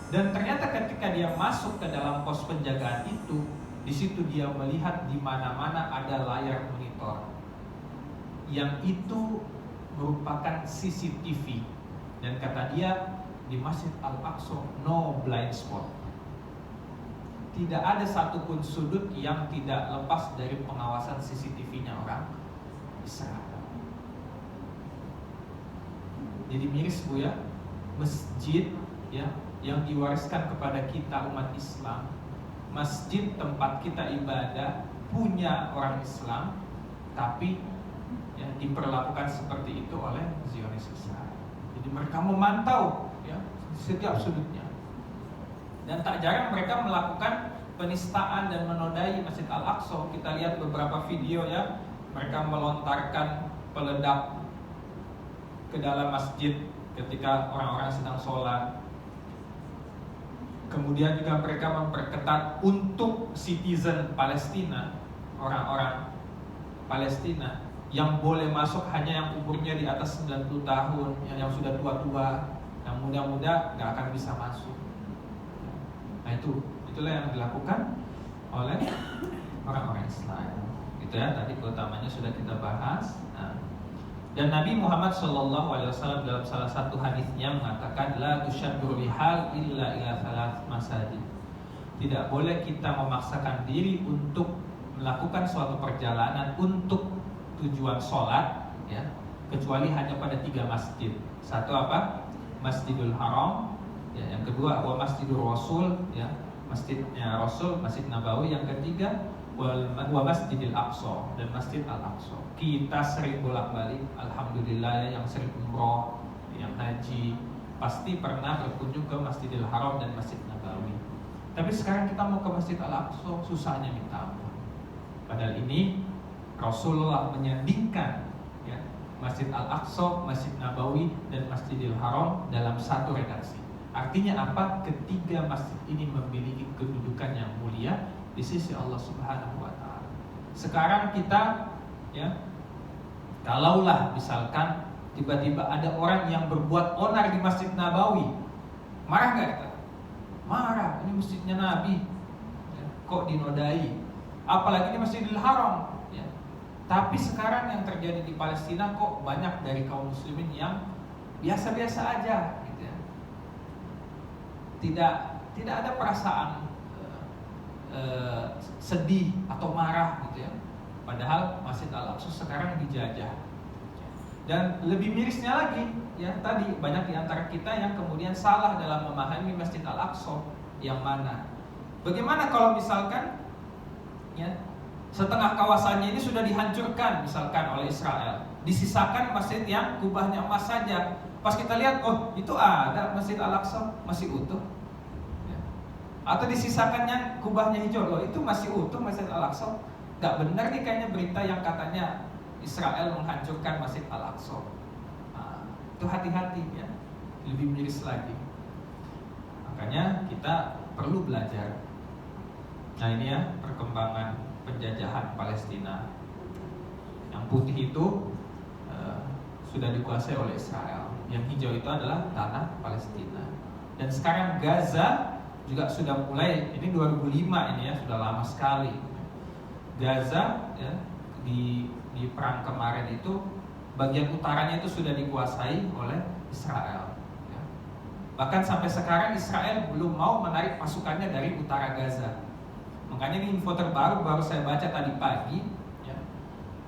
[SPEAKER 1] Dan ternyata ketika dia masuk ke dalam pos penjagaan itu, di situ dia melihat di mana-mana ada layar monitor, yang itu merupakan CCTV. Dan kata dia, di Masjid Al-Aqsa no blind spot. Tidak ada satupun sudut yang tidak lepas dari pengawasan CCTV-nya orang Israel. Jadi miris, Bu, ya, masjid ya yang diwariskan kepada kita umat Islam, masjid tempat kita ibadah punya orang Islam, tapi ya diperlakukan seperti itu oleh Zionis Israel. Jadi mereka memantau ya setiap sudutnya. Dan tak jarang mereka melakukan penistaan dan menodai Masjid Al-Aqsa. Kita lihat beberapa video ya, mereka melontarkan peledak ke dalam masjid ketika orang-orang sedang sholat. Kemudian juga mereka memperketat untuk citizen Palestina, orang-orang Palestina yang boleh masuk hanya yang umurnya di atas 90 tahun, yang sudah tua-tua, yang muda-muda gak akan bisa masuk. Nah itulah yang dilakukan oleh orang-orang Islam. Gitu ya, tadi keutamanya sudah kita bahas. Nah, dan Nabi Muhammad SAW dalam salah satu hadisnya mengatakan, la tusyaddu rihal illa ila thalath masajid. Tidak boleh kita memaksakan diri untuk melakukan suatu perjalanan untuk tujuan sholat, ya, kecuali hanya pada 3 masjid. Satu apa? Masjidul Haram. Ya, yang kedua wa Masjidul Rasul, ya, Masjidnya Rasul, Masjid Nabawi. Yang ketiga wa Masjidil Aqsa, dan Masjid Al-Aqsa. Kita sering bolak-balik, alhamdulillah ya, yang sering umroh yang haji pasti pernah berkunjung ke Masjidil Haram dan Masjid Nabawi. Tapi sekarang kita mau ke Masjid Al-Aqsa, susahnya minta ampun. Padahal ini Rasulullah menyandingkan ya, Masjid Al-Aqsa, Masjid Nabawi, dan Masjidil Haram dalam satu redaksi. Artinya apa? Ketiga masjid ini memiliki kedudukan yang mulia di sisi Allah Subhanahu wa Ta'ala. Sekarang kita ya, kalaulah misalkan tiba-tiba ada orang yang berbuat onar di Masjid Nabawi, marah nggak kita? Marah, ini masjidnya Nabi ya, kok dinodai? Apalagi di Masjidil Haram ya. Tapi sekarang yang terjadi di Palestina kok banyak dari kaum muslimin yang biasa-biasa aja gitu ya. Tidak ada perasaan sedih atau marah gitu ya. Padahal Masjid Al-Aqsa sekarang dijajah. Dan lebih mirisnya lagi ya, tadi banyak di antara kita yang kemudian salah dalam memahami Masjid Al-Aqsa yang mana. Bagaimana kalau misalkan ya, setengah kawasannya ini sudah dihancurkan misalkan oleh Israel, disisakan masjid yang kubahnya emas saja. Pas kita lihat, oh itu ada Masjid Al-Aqsa masih utuh ya. Atau disisakannya kubahnya hijau, oh itu masih utuh Masjid Al-Aqsa. Gak benar nih kayaknya berita yang katanya Israel menghancurkan Masjid Al-Aqsa. Nah, itu hati-hati ya, lebih miris lagi. Makanya kita perlu belajar. Nah ini ya perkembangan penjajahan Palestina. Yang putih itu sudah dikuasai oleh Israel. Yang hijau itu adalah tanah Palestina. Dan sekarang Gaza juga sudah mulai, ini 2005 ini ya, sudah lama sekali. Gaza ya, di perang kemarin itu bagian utaranya itu sudah dikuasai oleh Israel ya. Bahkan sampai sekarang Israel belum mau menarik pasukannya dari utara Gaza. Makanya ini info terbaru baru saya baca tadi pagi ya.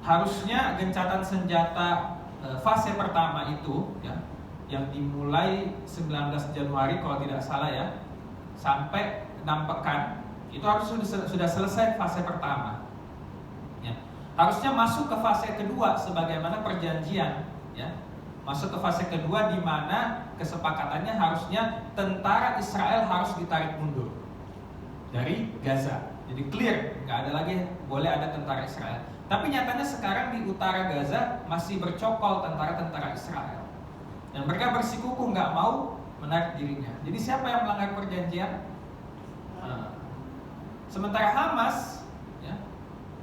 [SPEAKER 1] Harusnya gencatan senjata fase pertama itu ya, yang dimulai 19 Januari kalau tidak salah ya, sampai 6 pekan itu harus sudah selesai fase pertama ya. Harusnya masuk ke fase kedua sebagaimana perjanjian ya. Masuk ke fase kedua di mana kesepakatannya harusnya tentara Israel harus ditarik mundur dari Gaza. Jadi clear, nggak ada lagi boleh ada tentara Israel. Tapi nyatanya sekarang di utara Gaza masih bercokol tentara-tentara Israel. Dan mereka bersikukuh nggak mau menarik dirinya. Jadi siapa yang melanggar perjanjian? Sementara Hamas ya,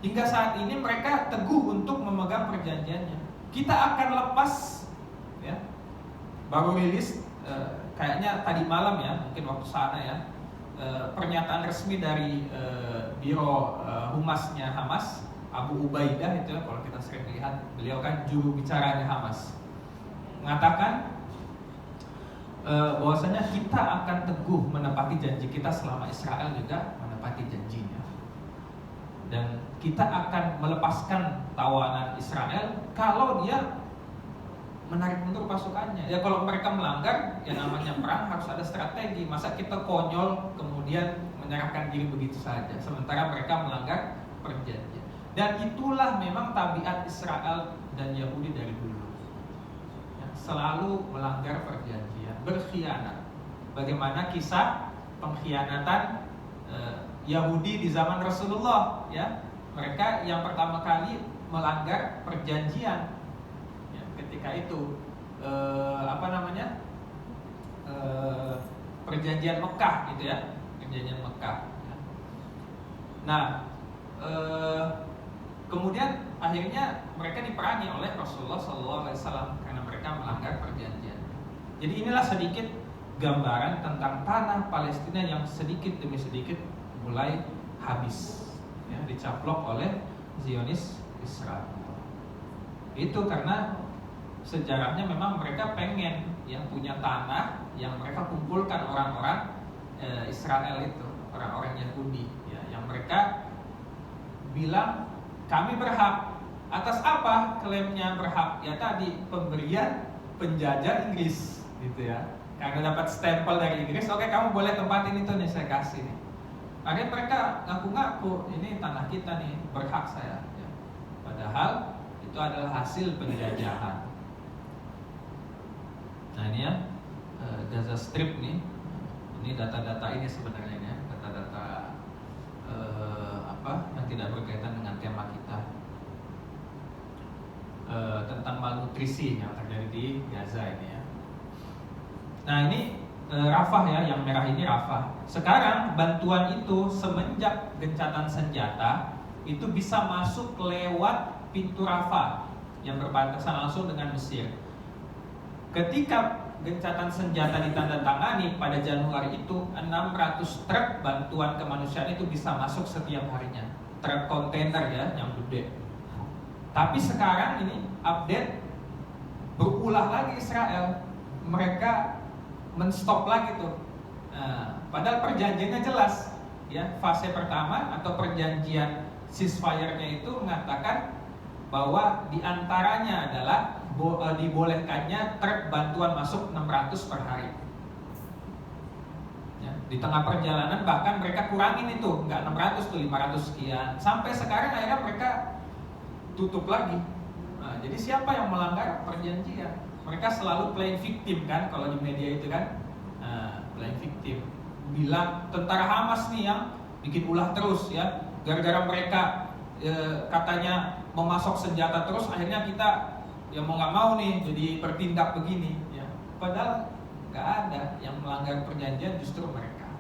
[SPEAKER 1] hingga saat ini mereka teguh untuk memegang perjanjiannya. Kita akan lepas ya, baru rilis kayaknya tadi malam ya, mungkin waktu sana ya, pernyataan resmi dari Biro Humasnya Hamas, Abu Ubaidah itu ya, kalau kita sering lihat beliau kan juru bicaranya Hamas, mengatakan bahwasanya kita akan teguh menepati janji kita selama Israel juga menepati janjinya, dan kita akan melepaskan tawanan Israel kalau dia menarik mundur pasukannya. Ya kalau mereka melanggar, ya namanya perang harus ada strategi. Masa kita konyol kemudian menyerahkan diri begitu saja sementara mereka melanggar perjanjian. Dan itulah memang tabiat Israel dan Yahudi dari dulu ya, selalu melanggar perjanjian, berkhianat. Bagaimana kisah pengkhianatan Yahudi di zaman Rasulullah ya. Mereka yang pertama kali melanggar perjanjian ya, ketika itu perjanjian Mekah gitu ya, perjanjian Mekah ya. Nah kemudian akhirnya mereka diperangi oleh Rasulullah SAW karena mereka melanggar perjanjian. Jadi inilah sedikit gambaran tentang tanah Palestina yang sedikit demi sedikit mulai habis ya, dicaplok oleh Zionis Israel. Itu karena sejarahnya memang mereka pengen yang punya tanah yang mereka kumpulkan orang-orang Israel itu, orang-orang Yahudi ya, yang mereka bilang kami berhak. Atas apa klaimnya berhak? Ya tadi pemberian penjajah Inggris gitu ya. Karena dapat stempel dari Inggris, oke kamu boleh tempatin itu nih, saya kasih nih. Akhirnya mereka ngaku-ngaku ini tanah kita nih, berhak saya ya. Padahal itu adalah hasil penjajahan. Nah ini ya, Gaza Strip nih, ini data-data ini sebenarnya ya, data-data yang tidak berkaitan dengan tema kita, tentang malnutrisi yang terjadi di Gaza ini ya. Nah ini Rafah ya, yang merah ini Rafah. Sekarang bantuan itu semenjak gencatan senjata itu bisa masuk lewat pintu Rafah yang berbatasan langsung dengan Mesir. Ketika gencatan senjata ditandatangani pada Januari itu, 600 truk bantuan kemanusiaan itu bisa masuk setiap harinya. Truk kontainer ya, yang gede. Tapi sekarang ini update, berulah lagi Israel, mereka menstop lagi tuh. Nah, padahal perjanjiannya jelas ya, fase pertama atau perjanjian ceasefire-nya itu mengatakan bahwa diantaranya adalah dibolehkannya truk bantuan masuk 600 per hari ya. Di tengah perjalanan bahkan mereka kurangin itu, nggak 600 tuh 500 sekian. Sampai sekarang akhirnya mereka tutup lagi. Nah, jadi siapa yang melanggar perjanjian? Mereka selalu playing victim kan, kalau di media itu kan, playing victim. Bilang tentara Hamas nih yang bikin ulah terus ya, gara-gara mereka katanya memasok senjata terus, akhirnya kita ya mau nggak mau nih jadi bertindak begini ya. Padahal nggak ada yang melanggar perjanjian, justru mereka.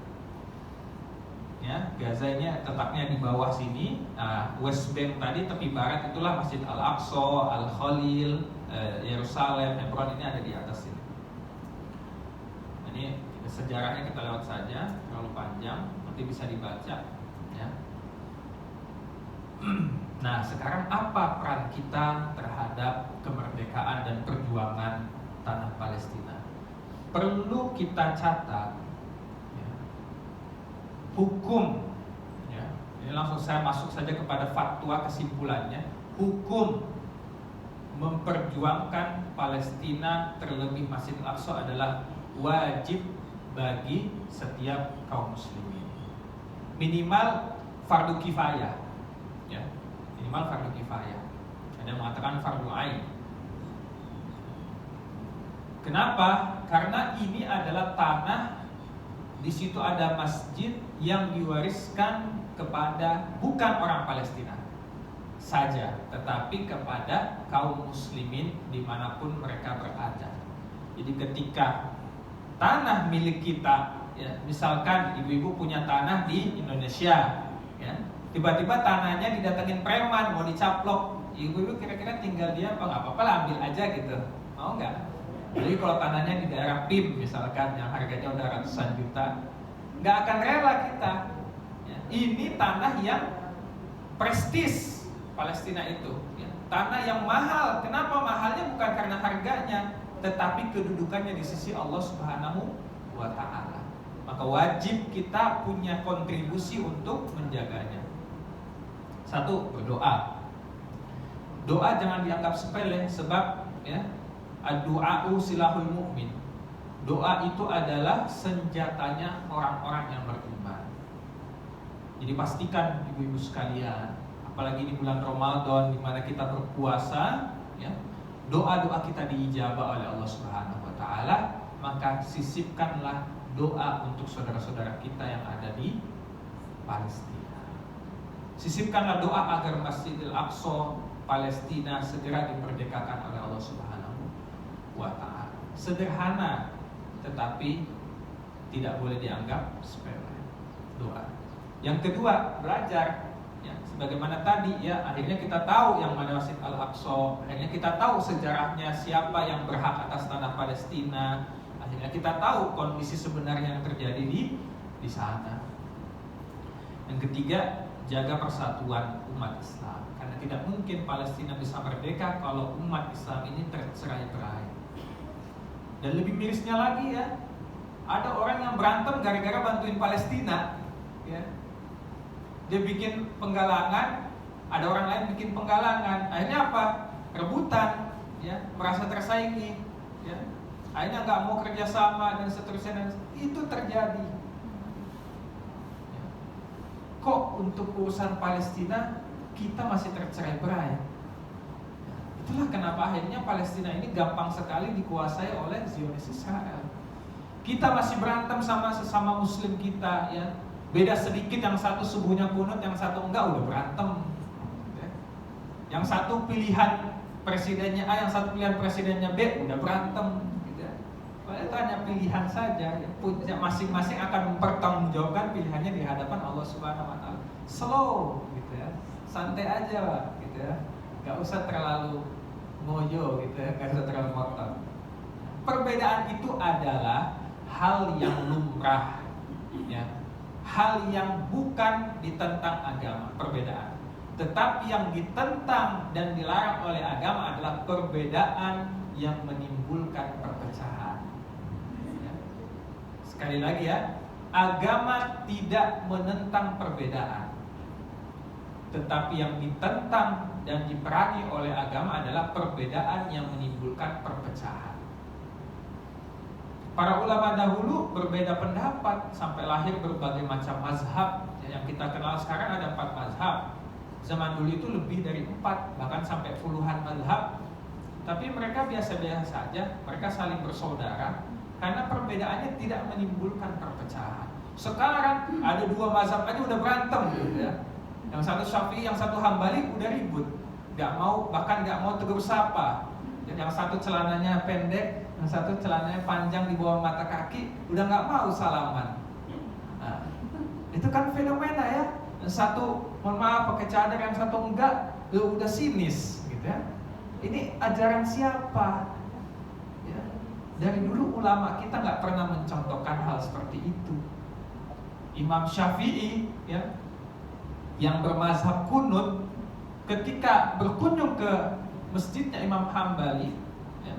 [SPEAKER 1] Ya, Gaza ini letaknya di bawah sini. Nah, West Bank tadi tepi barat itulah Masjid Al-Aqsa, Al-Khalil, Yerusalem, Hebron ini ada di atas sini. Ini sejarahnya kita lewat saja, terlalu panjang, nanti bisa dibaca. Ya. Nah, sekarang apa peran kita terhadap kemerdekaan dan perjuangan tanah Palestina? Perlu kita catat ya, hukum ya. Ini langsung saya masuk saja kepada fatwa kesimpulannya. Hukum memperjuangkan Palestina terlebih Masjid Al-Aqsa adalah wajib bagi setiap kaum muslimin. Minimal fardu kifayah ya. Minimal fardu kifayah. Ada yang mengatakan fardu ain. Kenapa? Karena ini adalah tanah, di situ ada masjid yang diwariskan kepada bukan orang Palestina saja, tetapi kepada kaum muslimin dimanapun mereka berada. Jadi ketika tanah milik kita, ya, misalkan ibu-ibu punya tanah di Indonesia, ya, tiba-tiba tanahnya didatengin preman mau dicaplok, ibu-ibu kira-kira tinggal dia apa nggak apa-apa lah, ambil aja gitu, mau nggak? Jadi kalau tanahnya di daerah PIM misalkan yang harganya udah ratusan juta, nggak akan rela kita. Ya, ini tanah yang prestis Palestina itu, ya, tanah yang mahal. Kenapa mahalnya? Bukan karena harganya, tetapi kedudukannya di sisi Allah Subhanahu wa Ta'ala. Maka wajib kita punya kontribusi untuk menjaganya. Satu, berdoa. Doa jangan dianggap sepele, sebab ya, ad-du'a'u silahul mu'min. Doa itu adalah senjatanya orang-orang yang beriman. Jadi pastikan ibu-ibu sekalian, apalagi di bulan Ramadan di mana kita berpuasa, ya, doa-doa kita diijabah oleh Allah Subhanahu wa Ta'ala, maka sisipkanlah doa untuk saudara-saudara kita yang ada di Palestina. Sisipkanlah doa agar Masjidil Aqsa Palestina segera dimerdekakan oleh Allah Subhanahu wa Ta'ala. Sederhana, tetapi tidak boleh dianggap sepele. Doa. Yang kedua, belajar. Ya, sebagaimana tadi ya, akhirnya kita tahu yang mana Masjid Al-Aqsa, akhirnya kita tahu sejarahnya, siapa yang berhak atas tanah Palestina, akhirnya kita tahu kondisi sebenarnya yang terjadi di sana. Yang ketiga, jaga persatuan umat Islam, karena tidak mungkin Palestina bisa merdeka kalau umat Islam ini tercerai-berai. Dan lebih mirisnya lagi ya, ada orang yang berantem gara-gara bantuin Palestina, ya. Dia bikin penggalangan, ada orang lain bikin penggalangan, akhirnya apa? Rebutan, ya, merasa tersaingi, ya. Akhirnya nggak mau kerjasama dan seterusnya, dan itu terjadi. Ya. Kok untuk urusan Palestina kita masih tercerai-berai? Itulah kenapa akhirnya Palestina ini gampang sekali dikuasai oleh Zionis Israel. Kita masih berantem sama sesama muslim kita, ya. Beda sedikit, yang satu subuhnya kunut, yang satu enggak, udah berantem. Yang satu pilihan presidennya A, yang satu pilihan presidennya B, udah berantem. Padahal itu hanya pilihan saja. Masing-masing akan mempertanggungjawabkan pilihannya di hadapan Allah Subhanahu Wa Taala. Slow, gitu ya. Santai aja, gitu ya. Gak usah terlalu ngoyo, gitu ya. Gak usah terlalu ngotot. Perbedaan itu adalah hal yang lumrah, ya. Hal yang bukan ditentang agama, perbedaan. Tetapi yang ditentang dan dilarang oleh agama adalah perbedaan yang menimbulkan perpecahan. Ya. Sekali lagi ya, agama tidak menentang perbedaan. Tetapi yang ditentang dan diperangi oleh agama adalah perbedaan yang menimbulkan perpecahan. Para ulama dahulu berbeda pendapat sampai lahir berbagai macam mazhab. Yang kita kenal sekarang ada 4 mazhab. Zaman dulu itu lebih dari 4, bahkan sampai puluhan mazhab. Tapi mereka biasa-biasa saja, mereka saling bersaudara karena perbedaannya tidak menimbulkan perpecahan. Sekarang ada 2 mazhab aja udah berantem, gitu ya. Yang satu Syafi'i, yang satu Hambali udah ribut. Bahkan nggak mau tegur sapa. Yang satu celananya pendek, yang satu celananya panjang di bawah mata kaki, udah nggak mau salaman. Nah, itu kan fenomena ya. Yang satu mohon maaf pakai cadar, yang satu enggak, udah sinis, gitu ya. Ini ajaran siapa? Ya. Dari dulu ulama kita nggak pernah mencontohkan hal seperti itu. Imam Syafi'i, ya, yang bermazhab kunut, ketika berkunjung ke masjidnya Imam Hambali, ya,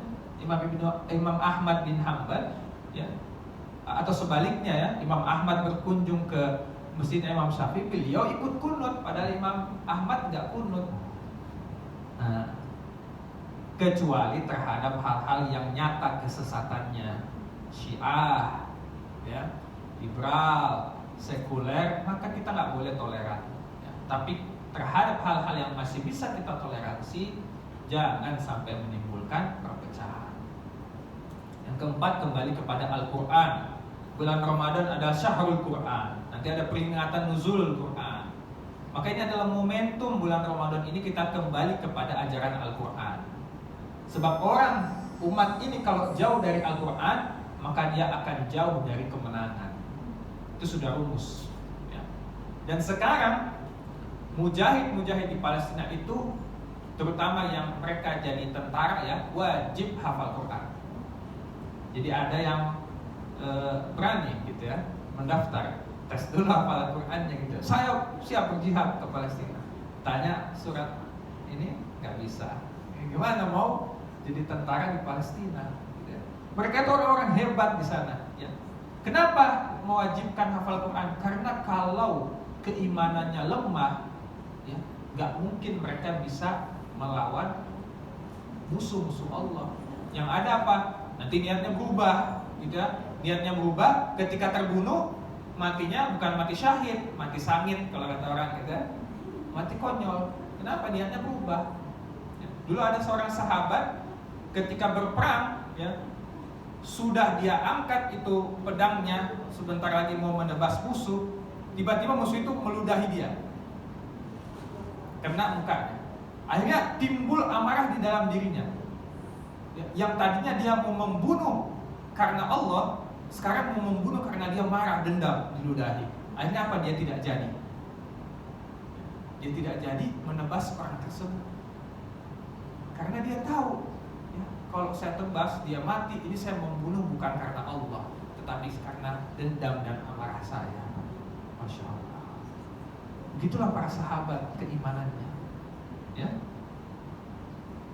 [SPEAKER 1] Imam Ahmad bin Hanbal, ya, atau sebaliknya ya, Imam Ahmad berkunjung ke masjid Imam Syafi'i, beliau ikut kunut, padahal Imam Ahmad nggak kunut. Nah, kecuali terhadap hal-hal yang nyata kesesatannya, Syiah, ya, liberal, sekuler, maka kita nggak boleh toleran. Ya, tapi terhadap hal-hal yang masih bisa kita toleransi, jangan sampai menimbulkan perpecahan. Yang keempat, kembali kepada Al-Quran. Bulan Ramadan adalah Syahrul Quran. Nanti ada peringatan nuzul Quran. Maka ini adalah momentum bulan Ramadan ini kita kembali kepada ajaran Al-Quran. Sebab orang umat ini kalau jauh dari Al-Quran, maka dia akan jauh dari kemenangan. Itu sudah rumus, ya. Dan sekarang mujahid-mujahid di Palestina itu, terutama yang mereka jadi tentara, ya, wajib hafal Quran. Jadi ada yang berani gitu ya, mendaftar, tes dulu hafal Qurannya gitu. Saya siap berjihad ke Palestina. Tanya surat ini, nggak bisa. Gimana mau jadi tentara di Palestina? Gitu ya. Mereka itu orang-orang hebat di sana. Ya. Kenapa mewajibkan hafal Quran? Karena kalau keimanannya lemah, ya, nggak mungkin mereka bisa melawan musuh-musuh Allah. Yang ada apa? Nanti niatnya berubah, gitu ya. Niatnya berubah, ketika terbunuh, matinya bukan mati syahid, mati sangit kalau kata orang, gitu ya. Mati konyol. Kenapa? Niatnya berubah. Ya. Dulu ada seorang sahabat ketika berperang, ya, sudah dia angkat itu pedangnya, sebentar lagi mau menebas musuh, tiba-tiba musuh itu meludahi dia, kena mukanya. Akhirnya timbul amarah di dalam dirinya. Yang tadinya dia mau membunuh karena Allah, sekarang mau membunuh karena dia marah, dendam, diludahi. Akhirnya apa? Dia tidak jadi. Dia tidak jadi menebas orang tersebut. Karena dia tahu, ya, kalau saya tebas dia mati, ini saya membunuh bukan karena Allah, tetapi karena dendam dan amarah saya. Masya Allah. Begitulah para sahabat keimanannya, ya.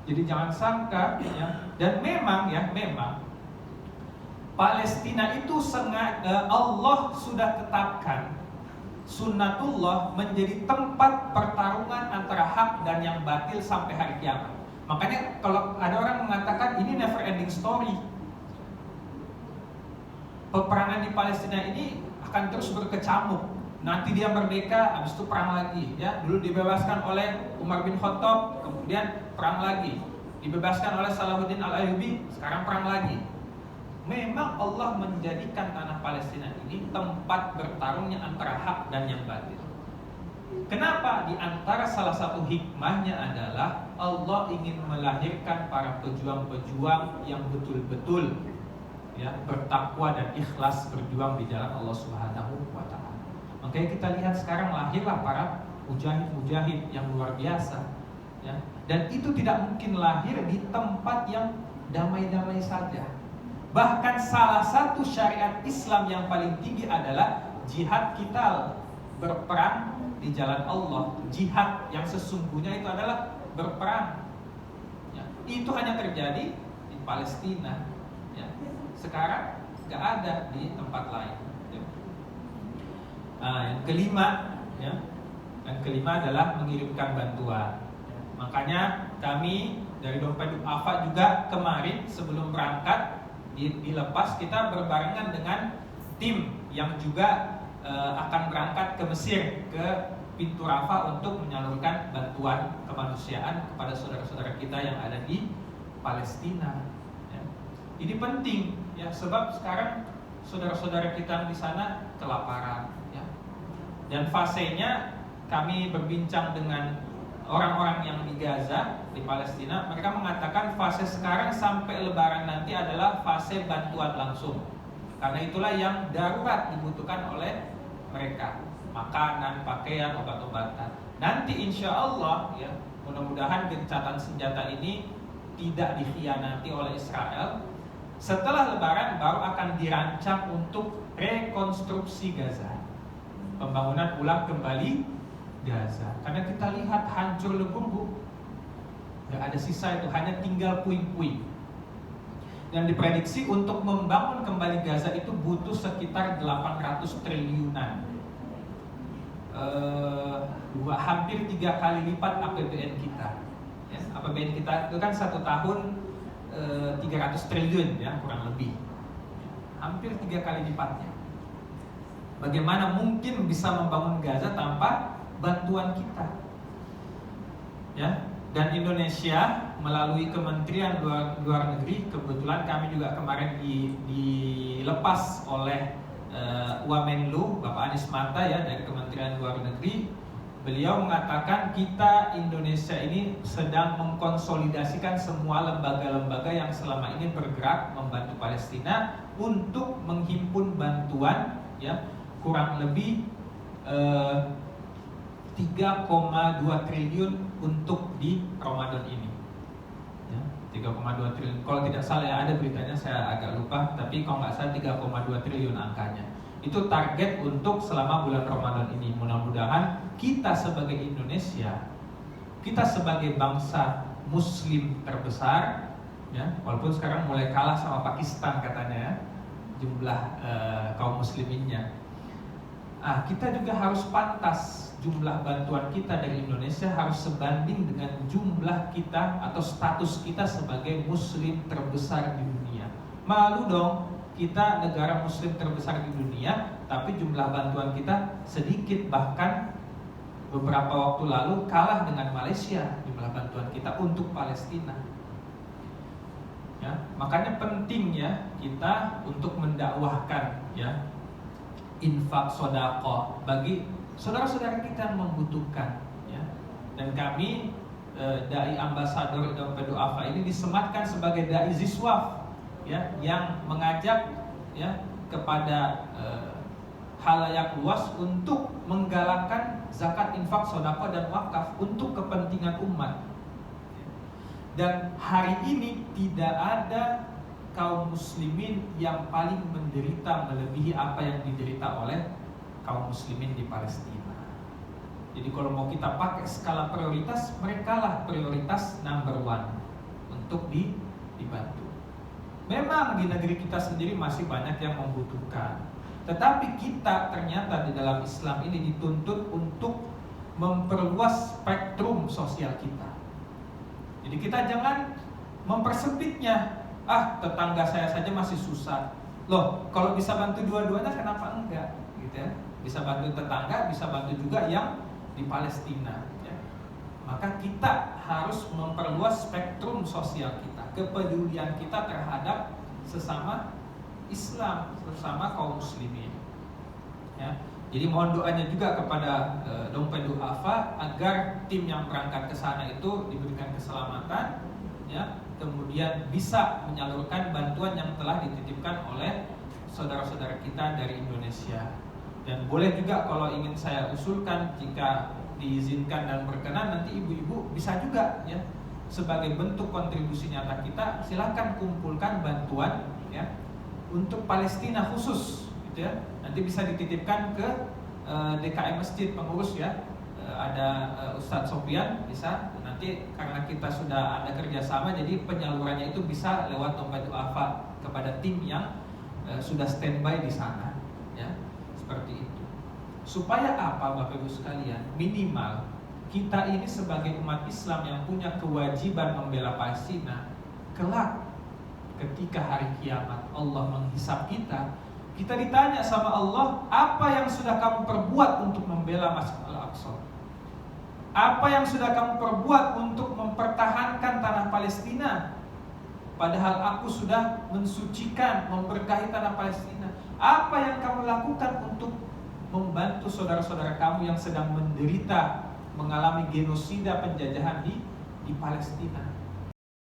[SPEAKER 1] Jadi jangan sangka, ya. Dan memang Palestina itu Allah sudah tetapkan sunnatullah menjadi tempat pertarungan antara hak dan yang batil sampai hari kiamat. Makanya kalau ada orang mengatakan ini never ending story, peperangan di Palestina ini akan terus berkecamuk. Nanti dia merdeka, habis itu perang lagi, ya. Dulu dibebaskan oleh Umar bin Khattab, kemudian perang lagi. dibebaskan oleh Salahuddin Al-Ayyubi, sekarang perang lagi. Memang Allah menjadikan tanah Palestina ini tempat bertarungnya antara hak dan yang batil. Kenapa? Di antara salah satu hikmahnya adalah Allah ingin melahirkan para pejuang-pejuang yang betul-betul ya, bertakwa dan ikhlas berjuang di jalan Allah Subhanahu wa taala. Makanya kita lihat sekarang lahirlah para mujahid-mujahid yang luar biasa ya. Dan itu tidak mungkin lahir di tempat yang damai-damai saja. Bahkan salah satu syariat Islam yang paling tinggi adalah jihad qital, berperang di jalan Allah. Jihad yang sesungguhnya itu adalah berperang ya. Itu hanya terjadi di Palestina ya. Sekarang nggak ada di tempat lain ya. Yang kelima adalah mengirimkan bantuan. Makanya kami dari Dompet Du'afa juga kemarin sebelum berangkat dilepas, kita berbarengan dengan tim yang juga akan berangkat ke Mesir, ke pintu Rafah untuk menyalurkan bantuan kemanusiaan kepada saudara-saudara kita yang ada di Palestina ya. Ini penting ya, sebab sekarang saudara-saudara kita di sana kelaparan ya. Dan fasenya kami berbincang dengan orang-orang yang di Gaza, di Palestina, mereka mengatakan fase sekarang sampai Lebaran nanti adalah fase bantuan langsung. Karena itulah yang darurat dibutuhkan oleh mereka, makanan, pakaian, obat-obatan. Nanti insya Allah ya, mudah-mudahan gencatan senjata ini tidak dikhianati oleh Israel. Setelah Lebaran baru akan dirancang untuk rekonstruksi Gaza, pembangunan ulang kembali Gaza. Karena kita lihat hancur lebur, nggak ada sisa, itu hanya tinggal puing-puing. Dan diprediksi untuk membangun kembali Gaza itu butuh sekitar 800 triliunan, hampir 3 kali lipat APBN kita ya. APBN kita itu kan 1 tahun 300 triliun ya, kurang lebih, hampir 3 kali lipatnya. Bagaimana mungkin bisa membangun Gaza tanpa bantuan kita ya. Dan Indonesia melalui Kementerian Luar Negeri, kebetulan kami juga kemarin dilepas oleh Wamenlu Bapak Anies Mata ya, dari Kementerian Luar Negeri. Beliau mengatakan kita Indonesia ini sedang mengkonsolidasikan semua lembaga-lembaga yang selama ini bergerak membantu Palestina untuk menghimpun bantuan ya, kurang lebih 3,2 triliun untuk di Ramadan ini ya, 3,2 triliun. Kalau tidak salah ya, ada beritanya, saya agak lupa, tapi kalau nggak salah 3,2 triliun angkanya. Itu target untuk selama bulan Ramadan ini. Mudah-mudahan kita sebagai Indonesia, kita sebagai bangsa Muslim terbesar ya, walaupun sekarang mulai kalah sama Pakistan katanya ya, jumlah kaum musliminnya. Kita juga harus pantas, jumlah bantuan kita dari Indonesia harus sebanding dengan jumlah kita atau status kita sebagai Muslim terbesar di dunia. Malu dong kita negara Muslim terbesar di dunia, tapi jumlah bantuan kita sedikit, bahkan beberapa waktu lalu kalah dengan Malaysia jumlah bantuan kita untuk Palestina. Ya, makanya penting ya kita untuk mendakwahkan ya, infak sedekah bagi saudara-saudara kita yang membutuhkan ya. Dan kami dai ambasador Dompet Du'afa ini disematkan sebagai dai ziswaf ya, yang mengajak ya kepada halayak luas untuk menggalakkan zakat, infak, sedekah dan wakaf untuk kepentingan umat. Dan hari ini tidak ada kaum muslimin yang paling menderita melebihi apa yang diderita oleh kaum muslimin di Palestina. Jadi kalau mau kita pakai skala prioritas, mereka lah prioritas number 1 untuk dibantu. Memang di negeri kita sendiri masih banyak yang membutuhkan, tetapi kita ternyata di dalam Islam ini dituntut untuk memperluas spektrum sosial kita. Jadi kita jangan mempersempitnya. Tetangga saya saja masih susah. Loh, kalau bisa bantu dua-duanya kenapa enggak? Gitu ya. Bisa bantu tetangga, bisa bantu juga yang di Palestina ya. Maka kita harus memperluas spektrum sosial kita, kepedulian kita terhadap sesama Islam, sesama kaum muslimin. Ya. Jadi mohon doanya juga kepada Dompet Duafa agar tim yang berangkat ke sana itu diberikan keselamatan, ya, kemudian bisa menyalurkan bantuan yang telah dititipkan oleh saudara-saudara kita dari Indonesia. Dan boleh juga kalau ingin saya usulkan, jika diizinkan dan berkenan, nanti ibu-ibu bisa juga, ya, sebagai bentuk kontribusi nyata kita, silakan kumpulkan bantuan, ya, untuk Palestina khusus, gitu ya. Nanti bisa dititipkan ke DKM Masjid pengurus, ya. Ada Ustadz Sofian, bisa. Nanti karena kita sudah ada kerjasama, jadi penyalurannya itu bisa lewat Dompet Duafa kepada tim yang sudah standby di sana, ya. Seperti itu. Supaya apa, Bapak Ibu sekalian? Minimal kita ini sebagai umat Islam yang punya kewajiban membela Palestina, kelak ketika hari kiamat Allah menghisab kita, kita ditanya sama Allah, apa yang sudah kamu perbuat untuk membela Masjid Al-Aqsa? Apa yang sudah kamu perbuat untuk mempertahankan tanah Palestina? Padahal aku sudah mensucikan, memberkahi tanah Palestina. Apa yang kamu lakukan untuk membantu saudara-saudara kamu yang sedang menderita, mengalami genosida penjajahan di Palestina?